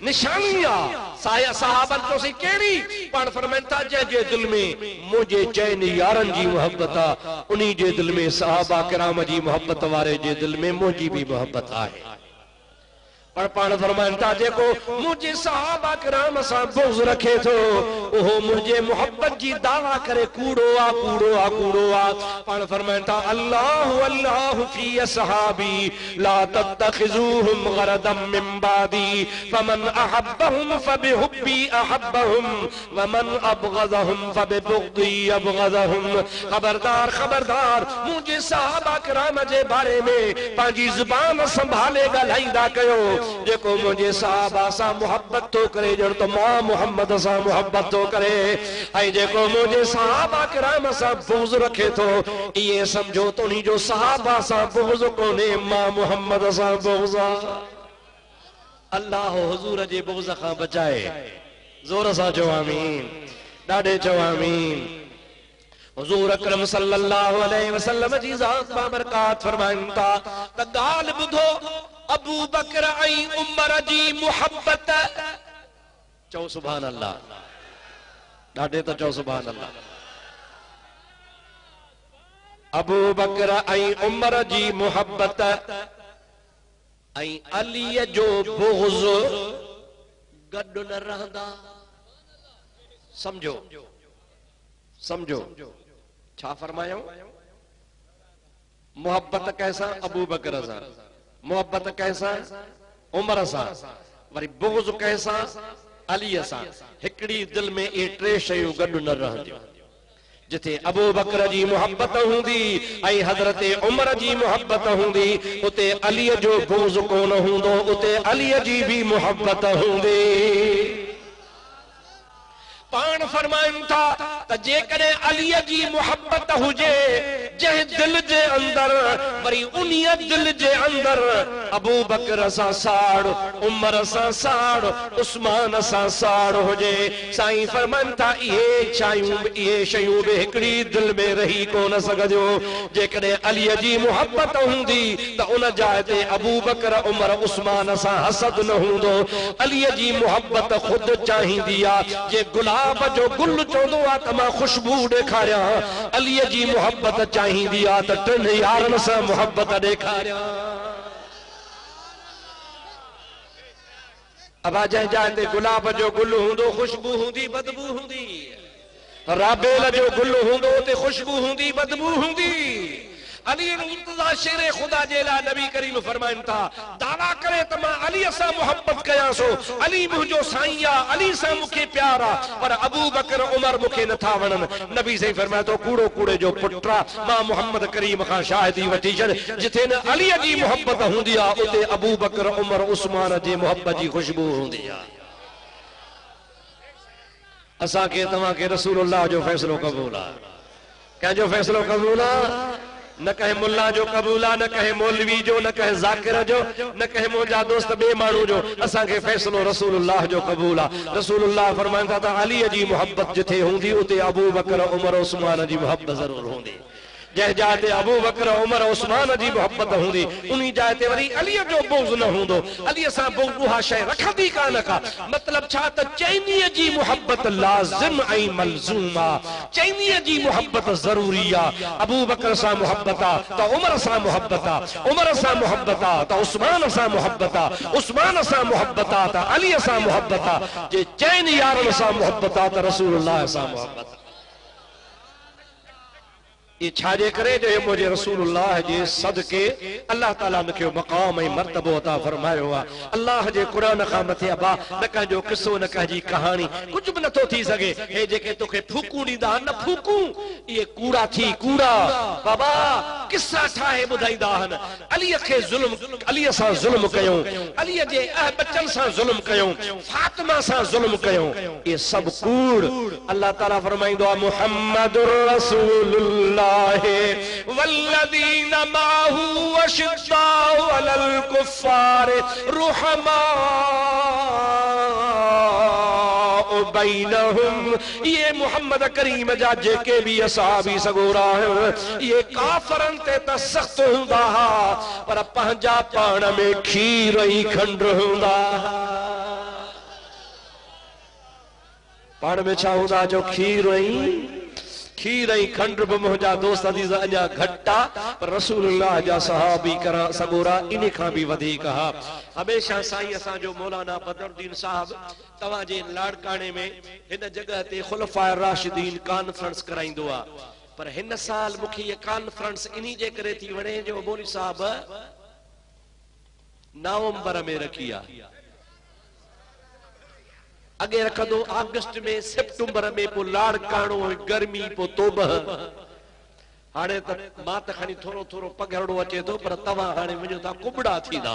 निशानिया साया सहाबन तो सी केड़ी पण फरमाता जे दिल में मुझे चैन यारन जी मोहब्बत आ उन्हीं जे दिल में सहाबा किराम जी मोहब्बत वारे जे दिल में मुझी भी मोहब्बत आहे पर पाण फरमाता जेको मुझे सहाबा किराम सा बुग़्ज़ रखे थो ओहो मुझे मोहब्बत जी दावा करे कूड़ो आ कूड़ो आ कूड़ो आ पाण फरमाता अल्लाह अल्लाह फी असहाबी ला तत्तखिज़ूहुम गरदम मिन बादी फमन अहब्बहुम फबिहुब्बी अहब्बहुम वमन अबग़ज़हुम फबिबुग़्दी अबग़ज़हुम खबरदार खबरदार मुझे सहाबा किराम जे बारे में पांजी जुबान संभाले ॻाल्हाईंदा कयो जेको मुझे सहाबा सा मोहब्बत तो करे जण तो मां मोहम्मद सा मोहब्बत तो करे ऐं जेको मुझे सहाबा किराम सा बुग़्ज़ रखे थो ये समझो तो नहीं जो सहाबा सा बुग़्ज़ कोने मां मोहम्मद सा बुग़्ज़ अल्लाह हुजूर जे बुग़्ज़ खां बचाए जोर सा चओ आमीन ॾाढे चओ आमीन हुजूर अकरम सल्लल्लाहु अलैहि वसल्लम जी ज़ात बाबरकात फरमाइनि था त ॻाल्हि ॿुधो अबू बकर ऐं उमर जी मोहब्बत चओ सुभान अल्लाह ॾाढे त चओ सुभान अल्लाह अबू बकर ऐं उमर जी मोहब्बत ऐं अलीअ जो बुग़्ज़ गॾु न रहंदा समझो समझो छा फरमायो मोहब्बत कैसा अबू बकर सा मोहब्बत कैसा उमर सा वरी बुग़्ज़ कैसा अली सा हिकड़ी दिल में ये टे शयूं गॾु न रहंदियूं जिथे अबू बकर जी मोहब्बत हूंदी ऐं हज़रत उमर जी मोहब्बत हूंदी उते अली जो बुग़्ज़ कोन हूंदो उते अली जी भी मोहब्बत हूंदी पान फरमाइनि था त जेकॾहिं अलीअ जी मोहब्बत हुजे जंहिं दिल जे अंदर वरी उन्हीअ दिल जे अंदर अबू बकर सां साड़ उमर सां साड़ उस्मान सां साड़ हुजे साईं फरमाइनि था इहे शयूं बि हिकड़ी दिल में रही कोन सघंदियूं जेकॾहिं अलीअ जी मोहब्बत हूंदी त उन जाइ ते अबू बकर उमर उस्मान सां हसद न हूंदो अलीअ जी मोहब्बत ख़ुदि चाहींदी आहे जे गुलाब जो गुल चवंदो आहे त मां खुशबू ॾेखारियां अलीअ जी मोहब्बत चाहींदी आहे त टिनि यारनि सां मोहब्बत ॾेखारियां अबा जंहिं जाइ ते गुलाब जो गुल हूंदो खुशबू हूंदी बदबू हूंदी राबेल जो गुल हूंदो उते खुशबू हूंदी बदबू हूंदी अली मुर्तज़ा शेर खुदा जे लाइ नबी करीम फरमाइनि था दावा करे त मां अली सां मोहब्बत कयां सो अली मुंहिंजो साईं आहे अली सां मूंखे प्यार आहे पर अबू बकर उमर मूंखे नथा वणनि नबी साईं फरमाए थो कूड़ो कूड़े जो पुटु आहे मां मोहम्मद करीम खां शाहिदी वठी छॾ जिथे न अलीअ जी मोहब्बत हूंदी आहे उते अबू बकर उमर उस्मान जी मोहब्बत जी खुशबू हूंदी आहे असांखे तव्हांखे रसूलुल्लाह जो फ़ैसिलो क़बूल आहे कंहिंजो फ़ैसिलो क़बूल आहे न कहे मुल्ला जो कबूल आहे न कहे मौलवी जो न कहे ज़ाकिर जो न कहे मुंहिंजा दोस्त ॿिए माण्हू जो असांखे फ़ैसिलो रसूलुल्लाह जो कबूल आहे रसूलुल्लाह फरमाइनि था त अलीअ जी मोहब्बत जिथे हूंदी उते अबू बकर उमर उस्मान जी मोहब्बत ज़रूर हूंदी जंहिं जाइ ते अबू बकर उमर उस्मान जी मोहब्बत हूंदी उन्ही जाइ ते वरी अलीअ जो बुग़्ज़ न हूंदो अलीअ सां बुग़्ज़ उहा शइ रखंदी कान का मतिलब छा त चइनीअ जी मोहब्बत लाज़िम ऐं मलज़ूम आहे चइनीअ जी मोहब्बत ज़रूरी आहे अबू बकर सां मोहब्बत आहे त उमर सां मोहब्बत आहे उमर सां मोहब्बत आहे त उस्मान सां मोहब्बत आहे उस्मान सां मोहब्बत आहे त अलीअ सां मोहब्बत आहे जे चइनि यारनि सां मोहब्बत आहे त रसूलुल्लाह सां मोहब्बत ये छाजे करे जो ये मुझे रसूलुल्लाह जे सदके अल्लाह ताला मूंखे मक़ाम ऐं मर्तबो अता फरमायो आहे अल्लाह जे क़ुरान खां मथे अबा न कंहिंजो किस्सो न कंहिंजी कहाणी कुझु बि नथो थी सघे हे जेके तोखे फूकूं ॾींदा आहिनि न फूकूं इहे कूड़ा थी कूड़ा बाबा किस्सा ठाहे ॿुधाईंदा आहिनि अलीअ खे ज़ुल्म अलीअ सां ज़ुल्म कयूं अलीअ जे बच्चनि सां ज़ुल्म कयूं फातिमा सां ज़ुल्म कयूं इहे सभु कूड़ अल्लाह ताला फरमाईंदो आहे मुहम्मदुर रसूलुल्लाह वल्लज़ीना माहू अशिद्दाउ अलल कुफ़्फ़ार रुहमाउ बैनहुम, ये मोहम्मद करीम जा जेके भी असहाबी सगोरा है ये काफरन ते त सख्त हुंदा पर पंहिंजा पाण में खीर ही खंड हुंदा। पाण में छा हुंदा जो खीर ही खंड बि मुंहिंजा दोस्त अज़ीज़ अञा घटि आहे पर रसूलुल्लाह जा सहाबी करा सगोरा इन खां बि वधीक हा। हमेशा साईं असांजो मौलाना बदरुद्दीन साहब तव्हां जे लाड़काणे में हिन जगह ते खुलफाए राशिदीन कॉन्फ्रेंस कराईंदो आहे पर हिन साल मूंखे ये कॉन्फ्रेंस इन्ही जे करे थी वणे जो मौलवी साहब नवंबर में रखी आहे। अगे रखंदो अगस्त में सितंबर में पो लाड़काणो गर्मी पो तोबह। हाणे त मां त खणी थोरो थोरो पघरड़ो अचे थो पर तव्हां हाणे वञो था कुबड़ा थींदा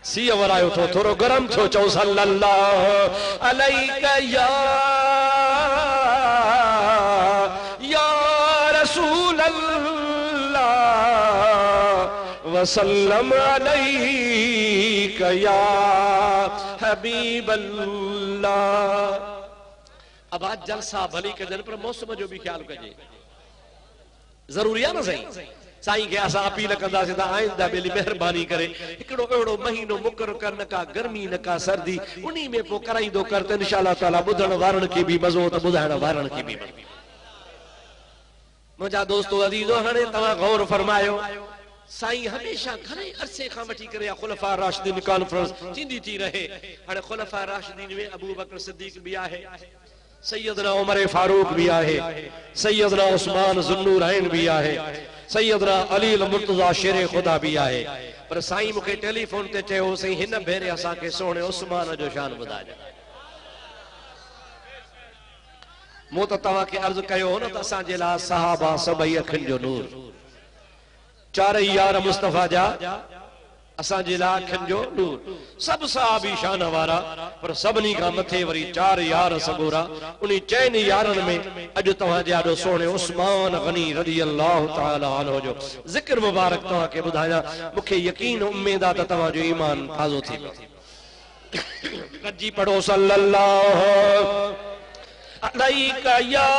सीअ वरायो थो थोरो गरम थियो चओ सल्लल्लाहु अलैका या रसूल अल्लाह वसल्लम अलैका या हबीब अल्लाह। अब आज जलसा भली कजन पर मौसम जो भी ख्याल कजे जरूरी है ना सही। साईं के असां अपील कंदासीं त आइंदा बेली मेहरबानी करे हिकिड़ो अहिड़ो महीनो मुक़ररु कर न का गर्मी न का सर्दी उन्ही में पोइ कराईंदो कर त इंशाअल्लाह ताला ॿुधण वारनि खे बि मज़ो त ॿुधाइण वारनि खे बि मज़ो। मुंहिंजा दोस्तो अज़ीज़ो हाणे तव्हां गौर फरमायो साईं हमेशा घणे अरसे खां वठी करे खुलफा राशिदीन कॉन्फ्रेंस थींदी थी रहे। हाणे खुलफा राशिदीन में अबू बकर सिद्दीक भी आहे, सैयदना उमर फारूक भी आहे, सैयदना उस्मान ज़ुन्नूरैन भी आहे, सैयदना अली मुर्तजा शेर खुदा भी आहे। पर साईं मूंखे टेलीफोन ते चयो साईं हिन भेरे असांखे सोणे उस्मान जो शान ॿुधाइजो। मूं त तव्हांखे अर्ज़ु कयो हो न त असांजे लाइ सहाबा सभई अखियुनि जो नूर चारई यार मुस्तफा जा असांजे लाइ अखियुनि जो नूर सभु सहाबी शान वारा पर सभिनी खां मथे वरी चार यार सगोरा उन चइनि यारनि में अॼु तव्हांजे आॾो सोणे उस्मान गनी रज़ियल्लाहु तआला अन्हु जो ज़िक्र मुबारक तव्हांखे ॿुधायां। मूंखे यकीन उम्मीद आहे त तव्हांजो ईमान ताज़ो थींदो। गॾिजी पढ़ो सल्लल्लाहु अलैका या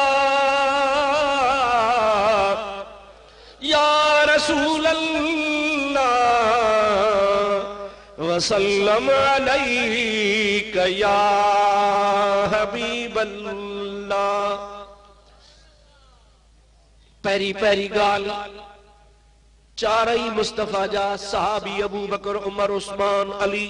रसूल अल्लाह वसल्लम अलैका या हबीब अल्लाह। पहरी पहरी गाल चारई मुस्तफा जा सहाबी अबू बकर उमर उस्मान अली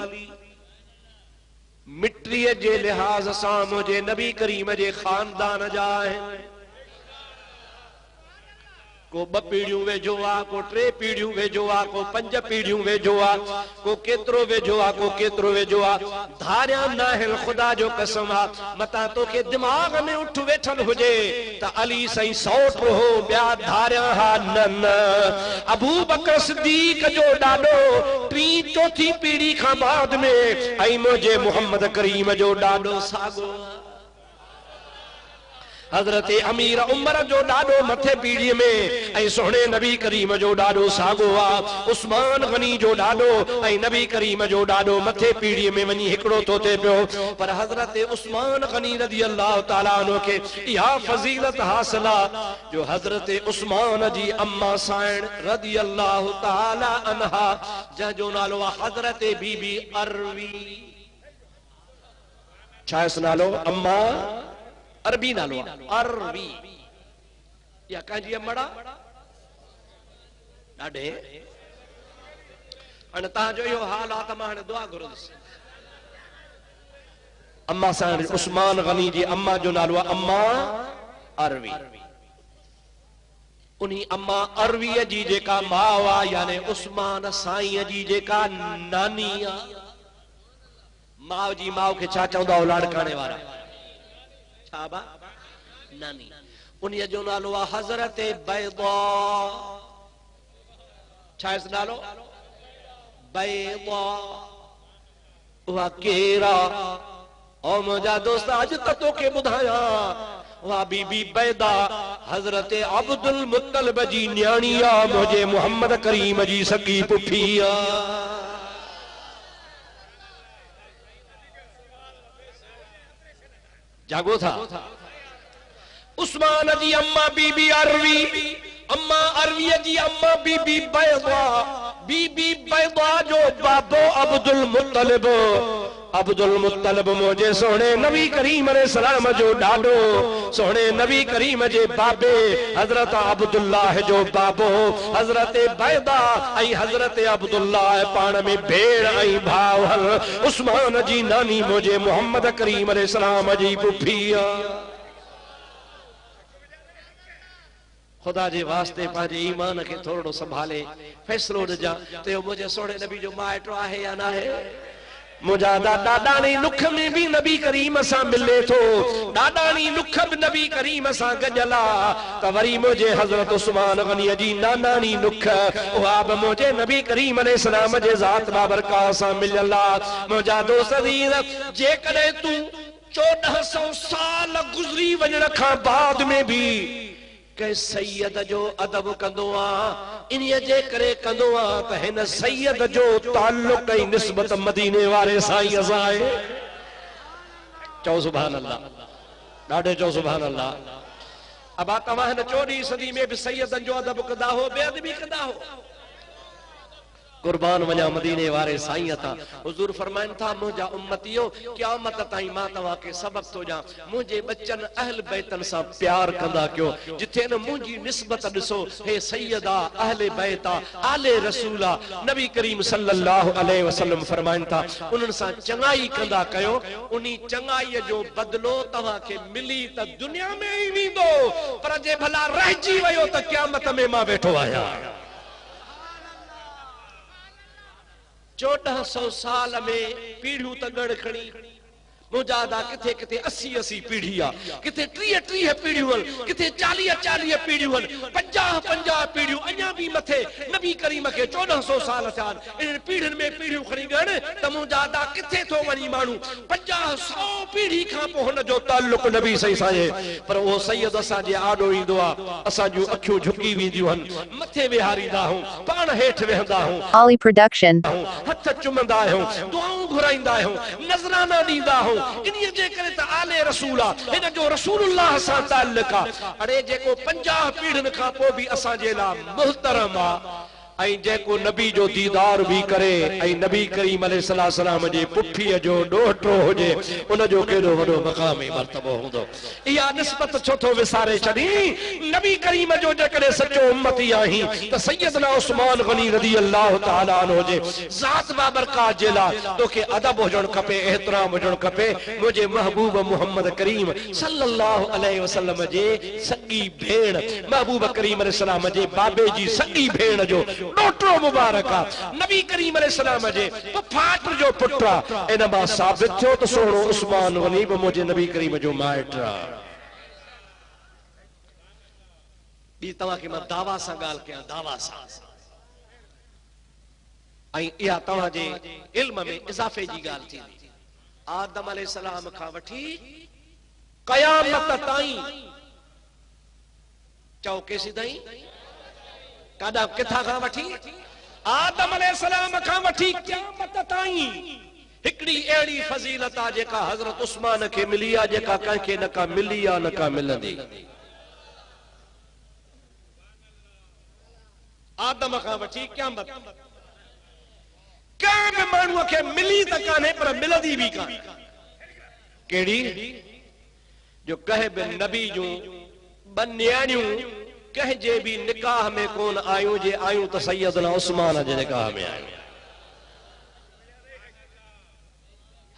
मिट्रीअ जे लिहाज़ सां मुंहिंजे नबी करीम जे खानदान जा आहिनि। को ब पीढ़ियूं वेझो आ, को टे पीढ़ियूं वेझो आ, को पंज पीढ़ियूं वेझो आ, को केतिरो वेझो आ, को केतिरो वेझो आ। धारिया नाहिल खुदा जो कसम आ मता तोखे दिमाग़ में उठ वेठल हुजे त अली सही सौट हो ॿिया धारिया हा न। अबू बकर सिद्दीक जो ॾाॾो टी चौथी पीढ़ी खां बाद में ऐं मुंहिंजे मोहम्मद करीम जो ॾाॾो साॻो हजरत अमीर उमर जो ॾाॾो मथे पीढ़ीअ में ऐं सोहणे नबी करीम जो ॾाॾो साॻो आहे। उस्मान गनी जो ॾाॾो ऐं नबी करीम जो ॾाॾो मथे पीढ़ीअ में वञी हिकिड़ो थो थिए पियो पर हजरत उस्मान गनी रज़ियल्लाहु ताला अन्हु खे इहा फज़ीलत हासिल आहे जो हजरत उस्मान जी अम्मा साइण रज़ियल्लाहु ताला अन्हा जंहिंजो नालो आहे हजरत बीबी अरवी। छा नालो अम्मा अरबी नालो अरबी या कंहिंजी अमड़ा ॾाढे हाणे तव्हांजो इहो हाल आहे त मां हाणे दुआ घुरंदुसि। अम्मा साईं उस्मान गनी जी अम्मा जो नालो आहे अम्मा अरवी। उन्ही अम्मा अरवीअ जी जेका माउ आहे यानी उस्मान साईं जी जेका नानी आहे माउ जी माउ खे छा चवंदा हो लाड़काणे वारा नानी उन्हीअ जो नालो आहे हजरत बैदा। छा नालो बैदा उहा केरा ओ मुंहिंजा दोस्त अॼु त तोखे ॿुधायां उहा बीबी बैदा हजरत अब्दुल मुत्तलिब जी न्याणी आहे मुंहिंजे मोहम्मद करीम जी सगी पुफी आहे। जागो था। उस्मान जी अम्मा बीबी अरवी, अम्मा अरवी जी अम्मा बीबी बैदा, बीबी बैदा जो बाबो अब्दुल मुत्तलिब, अब्दुल मुत्तलिब मुझे सोने नबी करीम अलैहिस्सलाम जो डाडो, सोने नबी करीम जे बाबे हजरत अब्दुल्लाह जो बाबो हजरत बैदा आई हजरत अब्दुल्लाह पाण में भेड़ आई भाव हल। उस्मान जी नानी मुझे मोहम्मद करीम अलैहिस्सलाम जी पुफिया। खुदा जे वास्ते पांजे ईमान के थोड़ो संभाले फैसलो ॾिजां तो मुझे सोने नबी जो माइटो आहे या ना है। मुझा दादानी नुख में भी नबी करीम सां मिले थो, दादानी नुख भी नबी करीम सां गजला त वरी मुझे हजरत उस्मान गनी जी नानानी नुख उहा बि मुझे नबी करीम अलैहिस्सलाम जे ज़ात बाबरकात सां मिलला। मुझा दोस्त दीन जे कदे तू 1400 साल गुजरी वञण खां बाद में भी के सैयद जो अदब कंदो आ, इन्हीअ जे करे कंदो आ त हिन सैयद जो ताल्लुक ऐं निस्बत मदीने वारे साईं सां आहे। चओ सुभान अल्लाह, ॾाढो चओ सुभान अल्लाह। अब तव्हां हिन 14वीं सदी में भी सैयदन जो अदब कंदा हो, बेअदबी कंदा हो। कुर्बान वञा मदीने वारे साईं था। हुजूर फरमाइन था मुझा उम्मतियो क़यामत ताईं मां तव्हां खे सबक थो ॾियां, मुंहिंजे बच्चन अहल बैतन सां प्यार कंदा कयो। जिथे न मुंहिंजी निस्बत ॾिसो हे सैयदा अहल बैता आले रसूला, नबी करीम सल्लल्लाहु अलैहि वसल्लम फरमाइन था उन्हनि सां चङाई कंदा कयो, उन्ही चङाईअ जो बदलो तव्हां खे मिली त दुनिया में ई वेंदो, पर जे भला रहिजी वियो त क़यामत में मां वेठो आहियां। 1400 साल में पीढ़ियों त गड़ खड़ी मुजादा किथे किथे 80 पीढ़ी आ, किथे 30 पीढ़ियों, किथे 40 पीढ़ियों, 50 पीढ़ियों अञा भी मथे नबी करीम के 1400 साल थिया। इन पीढ़ियुनि में पीढ़ियों खणी गण त मुजादा किथे थो वणी माण्हू 50-100 पीढ़ी खां पोइ हुन जो ताल्लुक नबी सही सां आहे। पर वो सैयद असां जे आडो ईंदो आ, असां जूं अखियूं झुकी वेंदियूं आहिनि, मथे विहारींदा हूं, पाण हेठि वेहंदा हूं, Ollie Production. हथ चुमंदा आहियूं, दुआऊं घुराईंदा आहियूं, नज़राना ॾींदा आहियूं। इन्हीअ जे करे त आले रसूल आ, हिन जो रसूलुल्लाह सां ताल्लुक आ। अड़े जेको 50 पीढ़ियुनि खां पोइ बि असां जे लाइ मुहतरम आ, ऐं जेको नबी जो दीदार भी करे ऐं नबी करीम अलैहिस्सलाम जे पुफीअ जो ॾोहटो हुजे, उन जो केॾो वॾो मक़ाम ऐं मर्तबो हूंदो। इहा निस्बत छो थो विसारे छॾी? नबी करीम जो जेकॾहिं सचो उम्मती आहीं त सैयदना उस्मान गनी रज़ी अल्लाह तआला अन्हु जे ज़ात बाबरकात जे लाइ तोखे अदब हुजणु खपे, एहतराम हुजणु खपे। मुंहिंजे महबूब मुहम्मद करीम सल्लल्लाहु अलैहि वसल्लम जे सॻी भेण महबूब करीम अलैहिस्सलाम जे बाबे जी सॻी भेण जो ॾोटो मुबारक आ, नबी करीम अलैहिस्सलाम जे फुफाट जो पुट आ। इन मां साबित थियो त सोहणो उस्मान गनी बि मुंहिंजे नबी करीम जो माइट आ। ॿी तव्हां खे मां दावा सां ॻाल्हि कयां, दावा सां, ऐं इहा तव्हां जे इल्म में इज़ाफ़े जी ॻाल्हि थींदी। आदम अलैहिस्सलाम खां वठी क़यामत ताईं, चओ केसि ताईं, काॾा किथां खां वठी? आदम अलैहिस्सलाम खां वठी क़यामत ताईं हिकड़ी अहिड़ी फज़ीलत आ जेका हज़रत उस्मान खे मिली आ, जेका कंहिंखे न का मिली आ न का मिलंदी। आदम खां वठी क़यामत कंहिं बि माण्हूअ खे मिली त कान्हे, पर मिलंदी भी कान्हे। कहिड़ी? जो कंहिं बि नबी जूं ॿ न्याणियूं कहीं जे भी निकाह में कोन आयूं, जे आयूं तो सैयदना उस्मान जे निकाह में आयूं।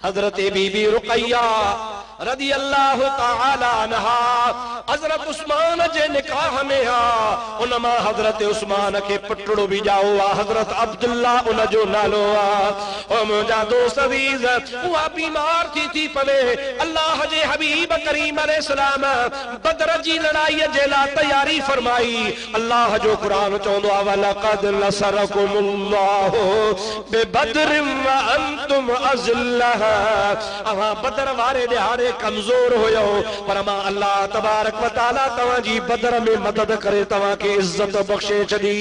हजरत बीबी रुकैया रज़ी अल्लाह तआला अन्हा हजरत उस्मान जे निकाह में आ। उन मां हजरत उस्मान के पुटड़ो भी जाओ आ, हजरत अब्दुल्ला उन जो नालो आ। ओ मुंहिंजा दोस्त अज़ीज़, उहा बीमार थी पवे। अल्लाह जे हबीब करीम अलैहिस्सलाम बदर जी लड़ाई जे लाइ तैयारी फरमाई। अल्लाह जो कुरान चवंदो आ वलक़द नसरकुमुल्लाहु बिबदरिन व अंतुम अज़ल्लह। अवां बदर वारे ॾिहाड़े कमजोर हुयो, पर मां अल्लाह तबारक व तआला तव्हां जी बदर में मदद करे तव्हां खे इज्जत बख़्शे छॾी।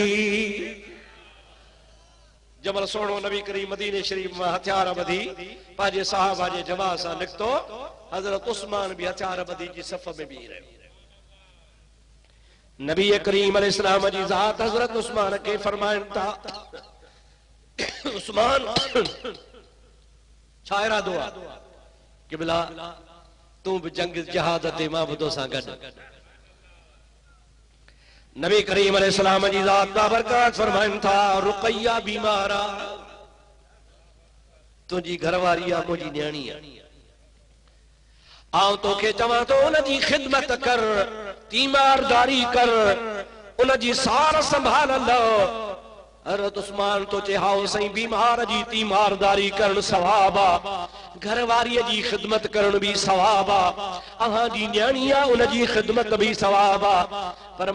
जमल सोनो नबी करीम मदीने शरीफ में हथियार बधी पाजे साहबा जे जमा सा निकतो हजरत उस्मान भी हथियार बधी जी सफ में भी रहे नबी करीम अलैहिस्सलाम जी जात हजरत उस्मान के फरमाइन था उस्मान छायरा दुआ कि बिला तू भी जंग जहाद ते मां बुदो सा गड नबी करीम अलैहिस्सलाम जी जात बाबरकत फरमाइन था रुकैया बीमारा तुझी घरवारी आ मुझी न्याणी आ आओ तो के चवा तो उन जी खिदमत कर तीमारदारी कर उन जी सार संभाल लो हज़रत उस्मान तो चहाओ सही बीमार जी तीमारदारी करण सवाबा घरवारी जी खिदमत करण भी सवाबा अहां जी न्याणी आ उन जी खिदमत भी सवाबा पर